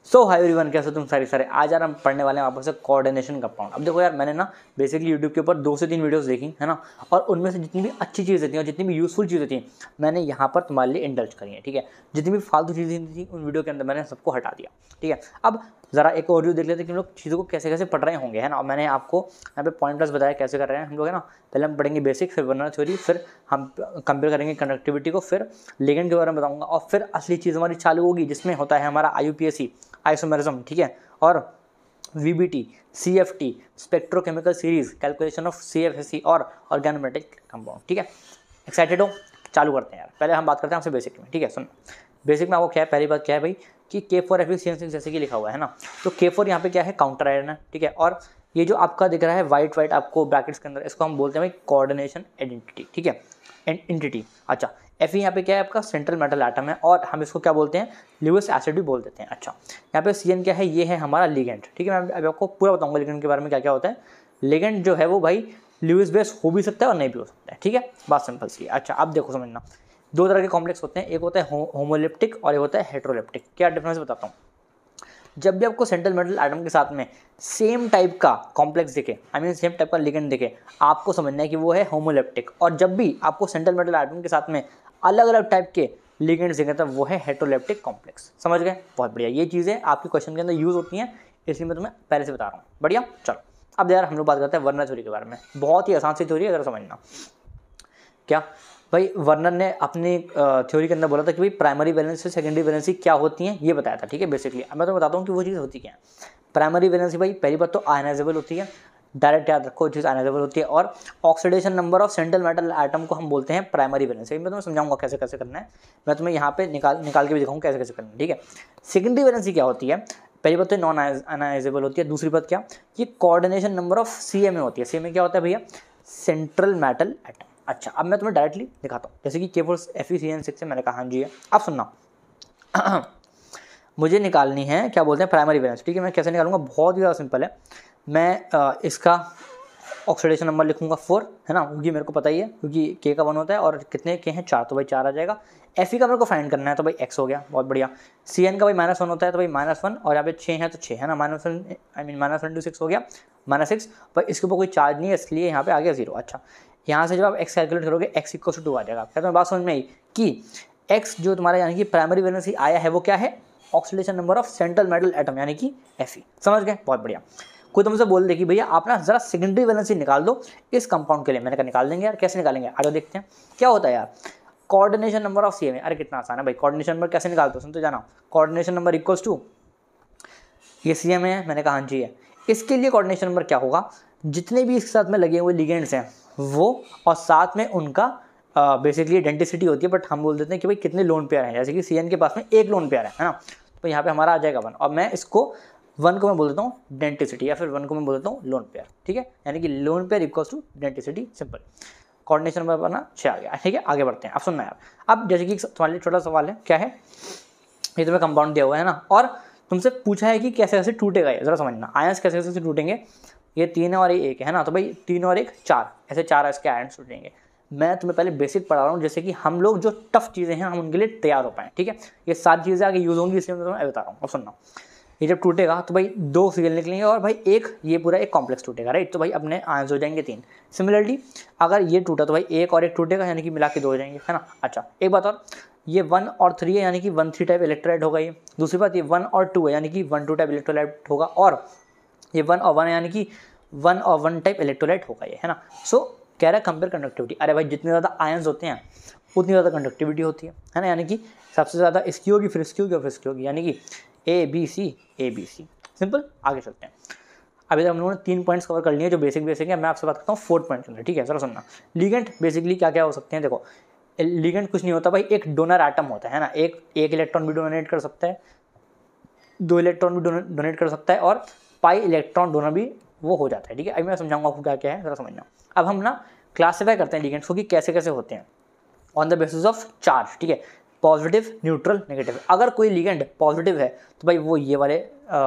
सो high everyone, कैसे तुम सारे आज यार हम पढ़ने वाले हैं वापस से कोऑर्डिनेशन कंपाउंड। अब देखो यार, मैंने ना बेसिकली यूट्यूब के ऊपर 2 से 3 वीडियोस देखी है ना, और उनमें से जितनी भी अच्छी चीज़ें थी और जितनी भी यूजफुल चीज़ें थी मैंने यहाँ पर तुम्हारे लिए इंडल्ज करी है। ठीक है, जितनी भी फालतू चीज़ें थी उन वीडियो के अंदर मैंने सबको हटा दिया। ठीक है, अब जरा एक ओवरव्यू देख लेते हैं कि हम लोग चीज़ों को कैसे कैसे पढ़ रहे होंगे, है ना। और मैंने आपको यहाँ पे पॉइंट प्लस बताया कैसे कर रहे हैं हम लोग, है ना। पहले हम पढ़ेंगे बेसिक, फिर वर्नर थ्योरी, फिर हम कंपेयर करेंगे कंडक्टिविटी को, फिर लिगेंड के बारे में बताऊंगा, और फिर असली चीज़ हमारी चालू होगी जिसमें होता है हमारा IUPAC आइसोमेरिज्म। ठीक है, और VBT, CFT, spectrochemical series, calculation of CFSE और ऑर्गेनोमेटिक कंपाउंड। ठीक है, एक्साइटेड हो? चालू करते हैं यार। पहले हम बात करते हैं आपसे बेसिक में। ठीक है, सुन, बेसिक में आपको क्या है, पहली बात क्या है भाई कि K4FeCN6 जैसे कि लिखा हुआ है ना, तो K4 यहाँ पे क्या है, काउंटर आयन है। ठीक है, और ये जो आपका दिख रहा है वाइट आपको ब्रैकेट्स के अंदर, इसको हम बोलते हैं भाई कोऑर्डिनेशन आइडेंटिटी। ठीक है, एंटिटी। अच्छा, Fe यहाँ पे क्या है, आपका सेंट्रल मेटल एटम है, और हम इसको क्या बोलते हैं, ल्यूइस एसिड भी बोल देते हैं। अच्छा, यहाँ पे Cn क्या है, ये है हमारा लिगेंड। ठीक है, मैं अभी आपको पूरा बताऊंगा लिगेंड के बारे में क्या क्या होता है। लिगेंड जो है वो भाई ल्यूइस बेस हो भी सकता है और नहीं भी हो सकता है। ठीक है, बात सिंपल सी है। अच्छा, अब देखो समझना, 2 तरह के कॉम्प्लेक्स होते हैं, एक होता है होमोलिप्टिक और एक होता है हेट्रोलिप्टिक। क्या डिफरेंस बताता हूँ। जब भी आपको सेंट्रल मेटल एटम के साथ में सेम टाइप का कॉम्प्लेक्स दिखे, आई मीन सेम टाइप का लिगेंड दिखे, आपको समझना है कि वो है होमोलिप्टिक। और जब भी आपको सेंट्रल मेटल एटम के साथ में अलग अलग टाइप के लिगेंड्स दिखे, तो वो है हेट्रोलिप्टिक कॉम्प्लेक्स। समझ गए? बहुत बढ़िया। ये चीज़ें आपके क्वेश्चन के अंदर यूज होती हैं, इसलिए मैं तुम्हें पहले से बता रहा हूँ। बढ़िया, चलो अब यार हम लोग बात करते हैं वर्नर थ्योरी के बारे में। बहुत ही आसान सी थ्योरी है, अगर समझना। क्या भाई, वर्नर ने अपनी थ्योरी के अंदर बोला था कि भाई प्राइमरी वैलेंसी सेकेंडरी वैलेंसी क्या होती हैं, ये बताया था। ठीक है, बेसिकली अब मैं तो बताता हूँ कि वो चीज़ होती क्या है। प्राइमरी वैलेंसी भाई, पहली बात तो आयनाइजेबल होती है, डायरेक्ट याद रखो, चीज़ आयनाइजेबल होती है। और oxidation number of central metal atom को हम बोलते हैं प्राइमरी वैलेंसी। मैं तुम्हें समझाऊंगा कैसे कैसे करना है, मैं तुम्हें यहाँ पे निकाल के भी दिखाऊँ कैसे कैसे करना है। ठीक है, सेकेंडरी वैलेंसी क्या होती है, पहली बात तो नॉन आयनाइजेबल होती है। दूसरी बात क्या, ये कोऑर्डिनेशन नंबर ऑफ CMA होती है। CMA क्या होता है भैया, सेंट्रल मेटल एटम। अच्छा, अब मैं तुम्हें डायरेक्टली दिखाता हूँ, जैसे कि K4FeCN6 से मैंने कहा हाँ जी है। अब सुनना मुझे निकालनी है, क्या बोलते हैं, प्राइमरी वैलेंसी। ठीक है, मैं कैसे निकालूंगा, बहुत ही ज़्यादा सिंपल है। मैं इसका ऑक्सीडेशन नंबर लिखूंगा 4, है ना, क्योंकि मेरे को पता ही है, क्योंकि K का 1 होता है और कितने K हैं, 4, तो भाई 4 आ जाएगा। Fe का मेरे को फाइंड करना है, तो भाई X हो गया, बहुत बढ़िया। Cn का भाई -1 होता है, तो भाई -1, और यहाँ पे 6 है तो 6 है ना, -1 आई मीन -1 6 हो गया, -6। भाई इसके ऊपर कोई चार्ज नहीं है, इसलिए यहाँ पे आ गया 0। अच्छा, यहाँ से जब आप X कैलकुलेट करोगे, X = 2 आ जाएगा। क्या तुम्हें बात समझ में आई कि X जो तुम्हारा यानी कि प्राइमरी वैलेंसी आया है, वो क्या है, oxidation number of central metal atom यानी कि Fe। समझ गए? बहुत बढ़िया। कोई तुमसे बोल दे कि भैया आप ना जरा सेकेंडरी वैलेंसी निकाल दो इस कंपाउंड के लिए, मैंने कहा निकाल देंगे यार। कैसे निकालेंगे, आगे देखते हैं क्या होता है यार। कोऑर्डिनेशन नंबर ऑफ CMA, अरे कितना आसान है भाई, कोऑर्डिनेशन नंबर कैसे निकालते हो, सुन तो जाना। कोऑर्डिनेशन नंबर इक्वल्स टू, ये CMA है, मैंने कहा हाँ जी है। इसके लिए कोऑर्डिनेशन नंबर क्या होगा, जितने भी इसके साथ में लगे हुए लिगेंड्स हैं वो, और साथ में उनका बेसिकली डेंटिसिटी होती है, बट हम बोल देते हैं कि भाई कितने लोन पेयर हैं। जैसे कि CN के पास में 1 लोन पेयर है ना, तो यहाँ पे हमारा आ जाएगा 1, और मैं इसको 1 को मैं बोल देता हूँ डेंटिसिटी, या फिर 1 को मैं बोल देता हूँ लोन पेयर। ठीक है, यानी कि lone pair equals to denticity, simple. Coordination number अपना 6 आ गया। ठीक है, आगे बढ़ते हैं। अब सुनना यार, अब जैसे कि तुम्हारे लिए छोटा सवाल है, क्या है, ये तुम्हें कंपाउंड दिया हुआ है ना, और तुमसे पूछा है कि कैसे कैसे टूटेगा ये, जरा समझना। आयंस कैसे कैसे टूटेंगे, ये 3 है और ये 1 है ना, तो भाई 3 और 1 4, ऐसे 4 इसके आयंस टूटेंगे। मैं तुम्हें पहले बेसिक पढ़ा रहा हूँ, जैसे कि हम लोग जो टफ चीज़ें हैं हम उनके लिए तैयार हो पाएँ। ठीक है, ये सारी चीज़ें आगे यूज़ होंगी, इसलिए मैं तुम्हें बता रहा हूँ। अब सुनना, ये जब टूटेगा तो भाई 2 सीएल निकलेंगे, और भाई ये पूरा एक कॉम्प्लेक्स टूटेगा, राइट। तो भाई अपने आयंस हो जाएंगे 3। सिमिलरली अगर ये टूटा तो भाई 1 और 1 टूटेगा, यानी कि मिला के 2 हो जाएंगे, है ना। अच्छा, एक बात और, ये 1 और 3 है, यानी कि 1 3 टाइप इलेक्ट्रोलाइट होगा ये। दूसरी बात, ये 1 और 2 है, यानी कि 1 2 टाइप इलेक्ट्रोलाइट होगा, और ये 1 और 1 है, यानी कि 1 और 1 टाइप इलेक्ट्रोलाइट होगा ये, है ना। सो कह रहा है कंपेयर कंडक्टिविटी, अरे भाई जितने ज़्यादा आयंस होते हैं उतनी ज़्यादा कंडक्टिविटी होती है ना, यानी कि सबसे ज़्यादा इसकी होगी, फिर इसकी होगी, और फिर इसकी होगी, यानी कि ABC। सिंपल, आगे चलते हैं। अभी तक हम लोगों ने 3 पॉइंट्स कवर कर लिए जो बेसिक है। मैं आपसे बात करता हूँ 4th पॉइंट के अंदर। ठीक है, जरा सुनना। लिगेंड बेसिकली क्या क्या हो सकते हैं, देखो लिगेंड कुछ नहीं होता भाई, एक डोनर एटम होता है ना, एक इलेक्ट्रॉन भी डोनेट कर सकता है, 2 इलेक्ट्रॉन भी डोनेट कर सकता है, और पाई इलेक्ट्रॉन डोनर भी वो हो जाता है। ठीक है, अभी मैं समझाऊंगा आपको क्या क्या है, जरा समझना। अब हम ना क्लासीफाई करते हैं लिगेंड्स को कि कैसे कैसे होते हैं on the basis of charge. ठीक है, पॉजिटिव, न्यूट्रल, नेगेटिव। अगर कोई लिगेंड पॉजिटिव है तो भाई वो ये वाले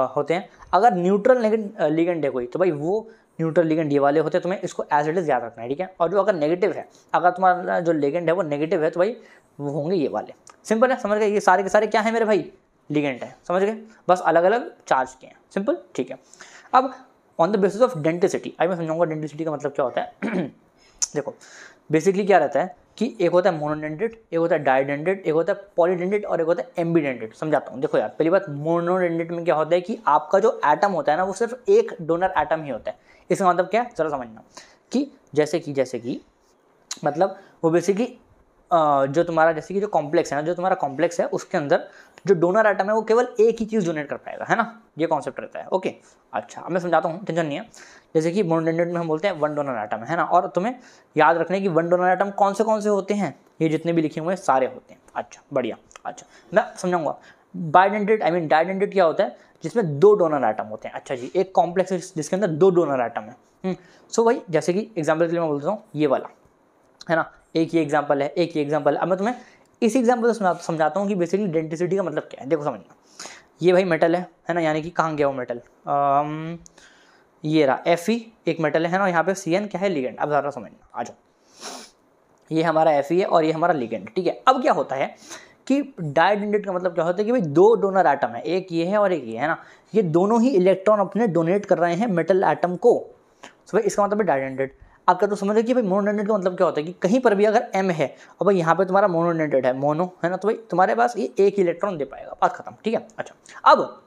होते हैं, अगर न्यूट्रल लिगेंड है कोई, तो भाई वो न्यूट्रल लिगेंड ये वाले होते हैं। तुम्हें इसको एज इट इज याद रखना है, ठीक है। और जो अगर नेगेटिव है, अगर तुम्हारा जो लिगेंड है वो नेगेटिव है, तो भाई वो होंगे ये वाले। सिंपल है, समझ गए। ये सारे के सारे क्या है मेरे भाई, लिगेंड है, समझ गए, बस अलग अलग चार्ज के हैं, सिंपल, ठीक है। अब on the basis of density, मैं समझाऊंगा डेंसिटी का मतलब क्या होता है। देखो बेसिकली क्या रहता है कि एक होता है मोनोडेंटेड, एक होता है डाइडेंटेड, एक होता है पॉलीडेंटेड और एक होता है एम्बीडेंटेड। समझाता हूँ, देखो यार पहली बात, मोनोडेंटेड में क्या होता है कि आपका जो एटम होता है ना वो सिर्फ एक डोनर एटम ही होता है। इसका मतलब क्या है जरा समझना, कि जैसे कि मतलब वो बेसिकली जो तुम्हारा जैसे कि जो कॉम्प्लेक्स है ना, जो तुम्हारा कॉम्प्लेक्स है उसके अंदर जो डोनर एटम है वो केवल एक ही चीज़ डोनेट कर पाएगा, है ना, ये कॉन्सेप्ट रहता है। ओके अच्छा, अब मैं समझाता हूँ, टेंशन नहीं है। जैसे कि मोनोडेंटेड में हम बोलते हैं वन डोनर एटम है ना, और तुम्हें याद रखने की वन डोनर एटम कौन से होते हैं, ये जितने भी लिखे हुए हैं सारे होते हैं। अच्छा बढ़िया, अच्छा मैं समझाऊंगा। बाइडेंटेड डाइडेंटेड क्या होता है, जिसमें दो डोनर एटम होते हैं। अच्छा जी, एक कॉम्प्लेक्स है जिसके अंदर दो डोनर एटम है। सो भाई जैसे कि एग्जाम्पल के लिए मैं बोलता हूँ ये वाला है ना, एक ही एग्जाम्पल है, एक ही एग्जाम्पल है। अब मैं तुम्हें इस एग्जाम्पल से समझाता हूँ कि बेसिकली डेंसिटी का मतलब क्या है। देखो समझना, ये भाई मेटल है ना, यानी कि कहाँ गया वो मेटल, ये रहा Fe, एक मेटल है ना, यहाँ पे Cn क्या है, लिगेंड। अब ज़रा समझना, आ जाओ, ये हमारा Fe है और ये हमारा लिगेंड, ठीक है। अब क्या होता है कि डाइडेंटेड का मतलब क्या होता है कि भाई दो डोनर एटम है, एक ये है और एक ये है ना, ये दोनों ही इलेक्ट्रॉन अपने डोनेट कर रहे हैं मेटल एटम को। तो भाई इसका मतलब है डाइडेंटेड। आप क्या तो समझ रहे कि भाई मोनोडेंटेड का मतलब क्या होता है कि कहीं पर भी अगर M है और भाई यहाँ पे तुम्हारा मोनोडेंटेड है, मोनो है ना, तो भाई तुम्हारे पास ये एक इलेक्ट्रॉन दे पाएगा, बात खत्म, ठीक है। अच्छा अब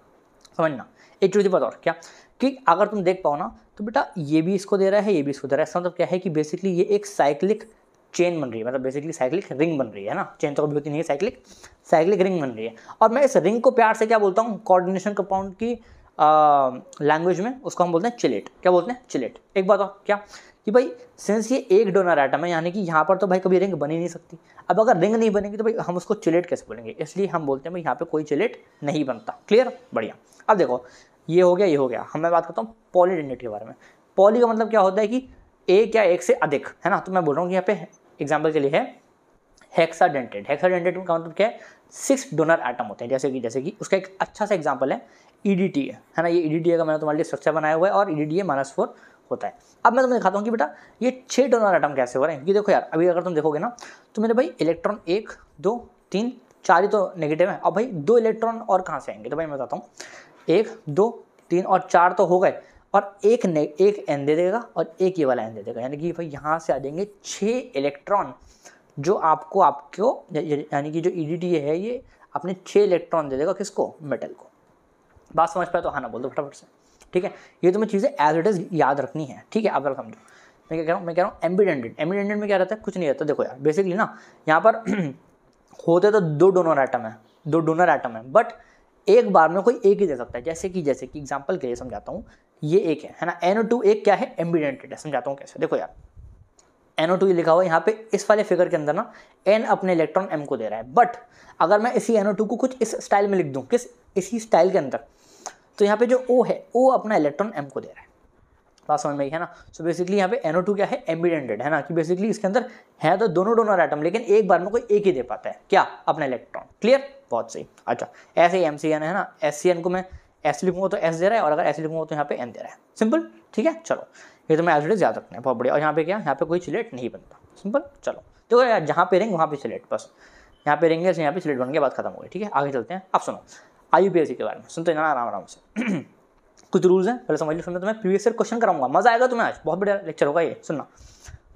समझना एक चीज़ बात और क्या, कि अगर तुम देख पाओ ना तो बेटा ये भी इसको दे रहा है, ये भी इसको दे रहा है। इसका मतलब क्या है कि बेसिकली ये एक साइक्लिक चेन बन रही है, मतलब बेसिकली साइक्लिक रिंग बन रही है ना, चेन तो कभी होती नहीं है, साइक्लिक रिंग बन रही है। और मैं इस रिंग को प्यार से क्या बोलता हूँ, कोऑर्डिनेशन कंपाउंड की लैंग्वेज में उसको हम बोलते हैं चिलेट। क्या बोलते हैं, चिलेट। एक बात और क्या, कि भाई सिंस ये एक डोनर एटम है, यानी कि यहाँ पर तो भाई कभी रिंग बन ही नहीं सकती। अब अगर रिंग नहीं बनेगी तो भाई हम उसको चिलेट कैसे बोलेंगे, इसलिए हम बोलते हैं भाई यहाँ पे कोई चिलेट नहीं बनता। क्लियर, बढ़िया। अब देखो ये हो गया। हम मैं बात करता हूँ पॉलीडेंटेड के बारे में। पॉली का मतलब क्या होता है कि एक या एक से अधिक, है ना। तो मैं बोल रहा हूँ कि यहाँ पे एग्जाम्पल के लिए है हेक्साडेंटेड। हेक्साडेंटेड का मतलब क्या है, 6 डोनर एटम होते हैं। जैसे कि उसका एक अच्छा सा एग्जाम्पल है EDTA, है ना। ये EDTA का मैंने तुम्हारे लिए स्ट्रक्चर बनाया हुआ है और EDTA -4 होता है। अब मैं तुम्हें दिखाता हूँ कि बेटा ये 6 डोनर एटम कैसे हो रहे हैं। क्योंकि देखो यार अभी अगर तुम देखोगे ना तो मेरे भाई इलेक्ट्रॉन 1 2 3 4 ही तो नेगेटिव है। अब भाई 2 इलेक्ट्रॉन और कहाँ से आएंगे, तो भाई मैं बताता हूँ, 1 2 3 और 4 तो हो गए, और एक N दे देगा और एक ये वाला N दे देगा, यानी कि भाई यहाँ से आ जाएंगे 6 इलेक्ट्रॉन, जो आपको यानी कि जो EDTA है ये अपने 6 इलेक्ट्रॉन दे देगा, किसको, मेटल को। बात समझ पाए तो हाँ ना बोल दो फटाफट से, ठीक है। ये तुम्हें चीज़ें एज इट इज याद रखनी है, ठीक है। आप समझो मैं क्या कह रहा हूँ एम्बीडेंटेड में क्या रहता है, कुछ नहीं रहता। देखो यार बेसिकली ना यहाँ पर होते तो दो डोनर एटम है, बट एक बार में कोई एक ही दे सकता है। जैसे कि एग्जांपल के लिए समझाता हूँ, ये एक है ना, NO2 एक क्या है, एम्बीडेंटेड है। समझाता हूँ कैसे, देखो यार NO2 लिखा हुआ है यहाँ पे इस वाले फिगर के अंदर ना, N अपने इलेक्ट्रॉन M को दे रहा है। बट अगर मैं इसी NO2 को कुछ इस स्टाइल में लिख दूँ, इसी स्टाइल के अंदर, तो यहाँ पे जो O है, O अपना इलेक्ट्रॉन M को दे रहा है। बात समझ में आई है ना। सो बेसिकली यहाँ पे NO2 क्या है, एम्बीडेंटेड, है ना, कि बेसिकली इसके अंदर है तो दोनों डोनर एटम, लेकिन एक बार में कोई एक ही दे पाता है, क्या, अपना इलेक्ट्रॉन। क्लियर, बहुत सही। अच्छा ऐसे ही MCN है ना, SCN को मैं S लिखूंगा तो S दे रहा है, और अगर S लिखूंगा तो यहाँ पे N दे रहा है। सिंपल, ठीक है। चलो ये तो मैं एज इट इज याद रखना है, बहुत बढ़िया। और यहाँ पे क्या, यहाँ पे कोई चिलेट नहीं बनता। सिंपल, चलो देखो यार, जहाँ पे रिंग वहाँ पे चिलेट, बस यहाँ पे रिंग है, यहाँ पे चिलेट बन गया, बात खत्म हो गई, ठीक है। आगे चलते हैं। अब सुनो IUPAC के बारे में, सुनते जाना आराम से। कुछ रूल्स हैं, पहले समझ लो, फिर मैं तुम्हें प्रीवियस ईयर क्वेश्चन कराऊंगा, मजा आएगा तुम्हें आज, बहुत बढ़िया लेक्चर होगा ये। सुनना,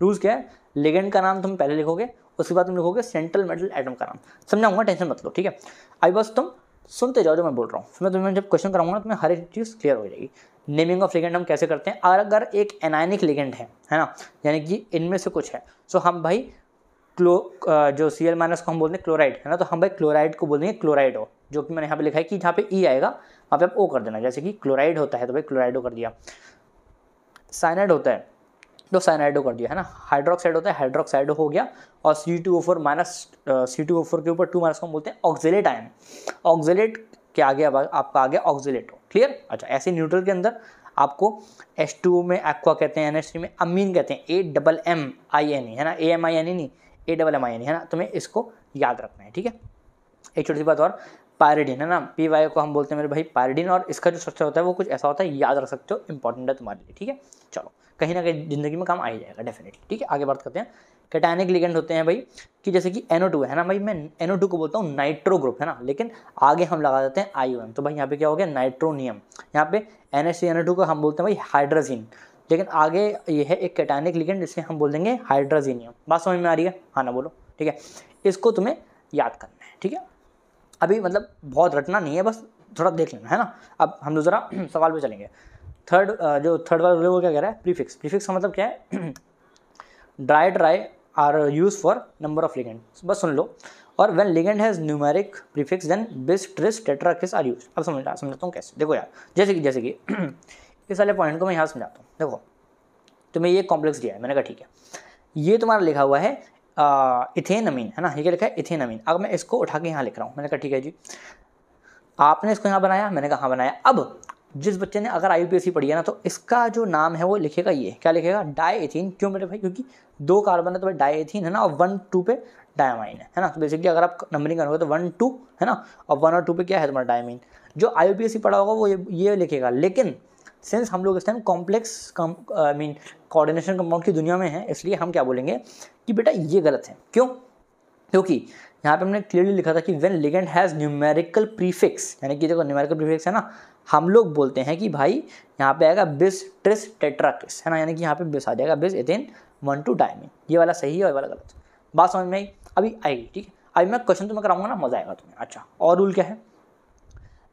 रूल्स क्या है, लिगेंड का नाम तुम पहले लिखोगे, उसके बाद तुम लिखोगे सेंट्रल मेटल एटम का नाम। समझाऊंगा, टेंशन मत लो, ठीक है। अभी बस तुम सुनते जाओ जो मैं बोल रहा हूँ, फिर मैं तुम्हें जब क्वेश्चन कराऊंगा ना तुम्हें हर एक चीज़ क्लियर हो जाएगी। नेमिंग ऑफ लिगेंड हम कैसे करते हैं, अगर एक एनायनिक लिगेंड है ना, यानी कि इनमें से कुछ है, सो हम भाई जो Cl- को हम बोलते हैं क्लोराइड, है ना, तो हम भाई क्लोराइड को बोलेंगे क्लोराइड हो, जो कि मैंने यहाँ पे लिखा है कि जहाँ पे E आएगा वहाँ पे आप O कर देना। जैसे कि क्लोराइड होता है तो भाई क्लोराइडो कर दिया, साइनाइड होता है तो साइनाइडो कर दिया, है ना, हाइड्रोक्साइड होता है हाइड्रोक्साइडो हो गया, और C2O4 के ऊपर 2 माइनस को हम बोलते हैं ऑक्जेलेट आयन। ऑक्जेलेट के आगे अब आपका आ गया ऑक्जेलेटो। क्लियर, अच्छा ऐसे न्यूट्रल के अंदर आपको H2O में एक्वा कहते हैं, NH3 में अमीन कहते हैं, AMMINE, है ना, AMINE नहीं, AMMINE, है ना, तुम्हें इसको याद रखना है, ठीक है। एक छोटी सी बात और, पायरिडीन, है ना, PY को हम बोलते हैं मेरे भाई पायरिडीन, और इसका जो स्ट्रक्चर होता है वो कुछ ऐसा होता है, याद रख सकते हो, इंपॉर्टेंट है तुम्हारे लिए, ठीक है। चलो कहीं ना कहीं जिंदगी में काम आ ही जाएगा डेफिनेटली, ठीक है। आगे बात करते हैं कैटायनिक लिगेंड होते हैं भाई कि जैसे कि NO2 है ना भाई, मैं NO2 को बोलता हूँ नाइट्रो ग्रुप है ना, लेकिन आगे हम लगा देते हैं ION, तो भाई यहाँ पे क्या हो गया नाइट्रोनियम। यहाँ पे NH3NO2 को हम बोलते हैं भाई हाइड्रोजीन, लेकिन आगे ये है एक कैटायनिक लिगेंड जिसे हम बोल देंगे हाइड्रोजीनियम। बात समझ में आ रही है? हाँ ना बोलो, ठीक है। इसको तुम्हें याद करना है, ठीक है। अभी मतलब बहुत रटना नहीं है, बस थोड़ा देख लेना है ना। अब हम लोग ज़रा सवाल पे चलेंगे। जो थर्ड वाला वो क्या कह रहा है, प्रीफिक्स। प्रीफिक्स का मतलब क्या है? Tri are use for number of ligand, बस सुन लो। और when ligand has numeric prefix then bis tris tetrakis are use. अब समझाता हूँ कैसे। देखो यार, जैसे कि इस वाले पॉइंट को मैं यहाँ समझाता हूँ। देखो तुम्हें ये कॉम्प्लेक्स दिया है, मैंने कहा ठीक है, ये तुम्हारा लिखा हुआ है इथेनमीन है ना, ये क्या लिखा है इथेनमीन। अब मैं इसको उठा के यहाँ लिख रहा हूँ, मैंने कहा ठीक है जी। आपने इसको यहाँ बनाया, मैंने कहा हाँ बनाया। अब जिस बच्चे ने अगर IUPAC पढ़ी है ना, तो इसका जो नाम है वो लिखेगा, ये क्या लिखेगा, डाईएथीन। क्यों मेरे भाई? क्योंकि 2 कार्बन है तो भाई डाईएथीन है ना, और 1 2 पे डायमाइन है ना। तो बेसिकली अगर आप नंबरिंग करोगे तो 1 2 है ना, और 1 और 2 पे क्या है तुम्हारा डायमाइन। जो IUPAC पढ़ा होगा वो ये लिखेगा। लेकिन सिंस हम लोग इस टाइम कॉम्प्लेक्स कोऑर्डिनेशन कंपाउंड की दुनिया में है, इसलिए हम क्या बोलेंगे कि बेटा ये गलत है। क्यों? क्योंकि यहाँ पे हमने क्लियरली लिखा था कि when ligand has numerical prefix, यानी कि देखो न्यूमेरिकल प्रीफिक्स है ना, हम लोग बोलते हैं कि भाई यहाँ पे आएगा बिस ट्रिस टेट्राकिस है ना, यानी कि यहाँ पे बिस आ जाएगा, बिस एथेन 1 2 डायमीन। ये वाला सही है और ये वाला गलत। बात समझ में आई? अभी आएगी, ठीक है। अभी मैं क्वेश्चन तुम्हें कराऊंगा ना, मजा आएगा तुम्हें। अच्छा, और रूल क्या है?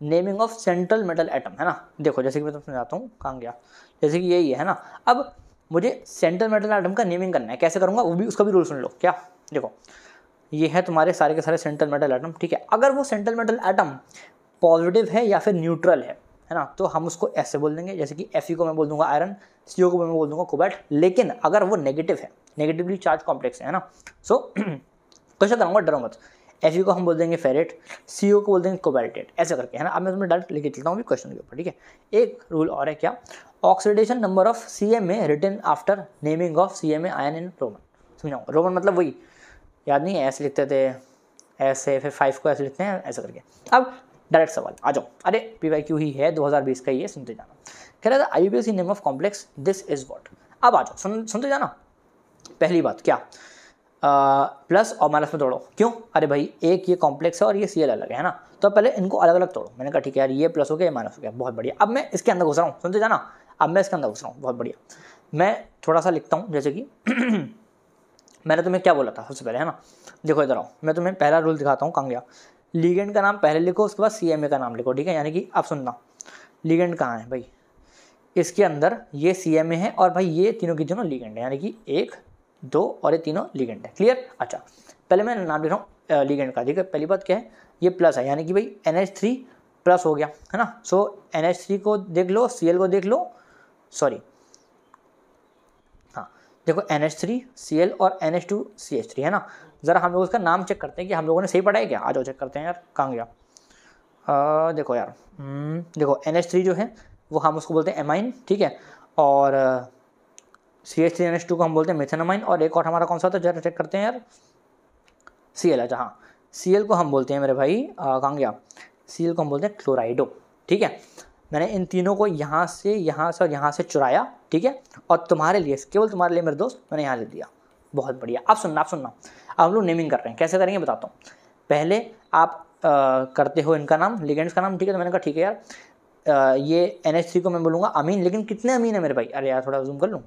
Naming of central metal atom है ना। देखो जैसे कि मैं तुम्हें समझाता हूँ, कहाँ गया, जैसे कि यही है ना। अब मुझे सेंट्रल मेटल एटम का नेमिंग करना है, कैसे करूँगा वो भी, उसका भी रूल सुन लो। क्या? देखो ये है तुम्हारे सारे के सारे सेंट्रल मेटल एटम, ठीक है। अगर वो सेंट्रल मेटल एटम पॉजिटिव है या फिर न्यूट्रल है ना, तो हम उसको ऐसे बोल देंगे, जैसे कि Fe को मैं बोल दूंगा आयरन, CO को मैं बोल दूंगा कोबाल्ट। लेकिन अगर वो नेगेटिव है, नेगेटिवली चार्ज कॉम्प्लेक्स है ना, सो क्वेश्चन कराऊंगा, डरो मत। Fe को हम बोल देंगे फेरेट, CO को बोल देंगे कोबाल्टेट, ऐसे करके है ना। अब मैं तुम्हें डायरेक्ट लेके चलता हूँ क्वेश्चन के ऊपर, ठीक है। एक रूल और है, क्या? Oxidation number of CMA written after naming of CMA ion in Roman. समझाऊंगा, रोमन मतलब वही, याद नहीं है, ऐसे लिखते थे, ऐसे, फिर 5 को ऐसे लिखते हैं, ऐसे करके। अब डायरेक्ट सवाल आ जाओ। अरे PYQ ही है, 2020 का ही है, सुनते जाना। कह रहा था IUPAC name of complex this is what. अब आ जाओ, सुनते जाना। पहली बात क्या, प्लस और माइनस में तोड़ो। क्यों? अरे भाई एक ये कॉम्प्लेक्स है और ये Cl अलग है ना, तो पहले इनको अलग अलग तोड़ो। मैंने कहा ठीक है यार, ये प्लस हो गया, ये माइनस हो गया, बहुत बढ़िया। अब मैं इसके अंदर घुस रहा हूँ, सुनते जाना। अब मैं इसके अंदर घुस रहा हूँ, बहुत बढ़िया। मैं थोड़ा सा लिखता हूँ, जैसे कि मैंने तुम्हें क्या बोला था सबसे पहले, है ना। देखो इधर आओ, मैं तुम्हें पहला रूल दिखाता हूँ, कहाँ गया। लिगेंड का नाम पहले लिखो, उसके बाद CMA का नाम लिखो, ठीक है। यानी कि अब सुनना, लिगेंड कहाँ है भाई, इसके अंदर ये CMA है, और भाई ये तीनों की तीनों लिगेंड है, यानी कि 1 2 और ये तीनों लिगेंड है। क्लियर? अच्छा, पहले मैं नाम लिख रहा हूँ लिगेंड का, ठीक है। पहली बात क्या है, ये प्लस है, यानी कि भाई NH3 प्लस हो गया, है ना। सो NH3 को देख लो, Cl को देख लो, सॉरी हाँ, देखो NH3 Cl और NH2 CH3 है ना। ज़रा हम लोग उसका नाम चेक करते हैं कि हम लोगों ने सही पढ़ा है क्या। आ जाओ चेक करते हैं यार, कहाँ गया। देखो यार, देखो NH3 जो है वो हम उसको बोलते हैं एमाइन, ठीक है। और CH3NH2 को हम बोलते हैं मेथेनामाइन। और एक और हमारा कौन सा था, जरा चेक करते हैं यार, Cl है। हाँ, Cl को हम बोलते हैं मेरे भाई, कहाँ गया, Cl को हम बोलते हैं क्लोराइडो, ठीक है। मैंने इन तीनों को यहाँ से और यहाँ से चुराया, ठीक है। और तुम्हारे लिए, केवल तुम्हारे लिए मेरे दोस्त, मैंने यहाँ ले दिया, बहुत बढ़िया। अब सुनना, अब हम लोग नेमिंग कर रहे हैं, कैसे करेंगे बताता हूँ। पहले आप करते हो इनका नाम, लिगेंड्स का नाम, ठीक है। तो मैंने कहा ठीक है यार, ये NH3 को मैं बोलूँगा अमीन, लेकिन कितने अमीन है मेरे भाई, अरे यार थोड़ा जूम कर लूँ,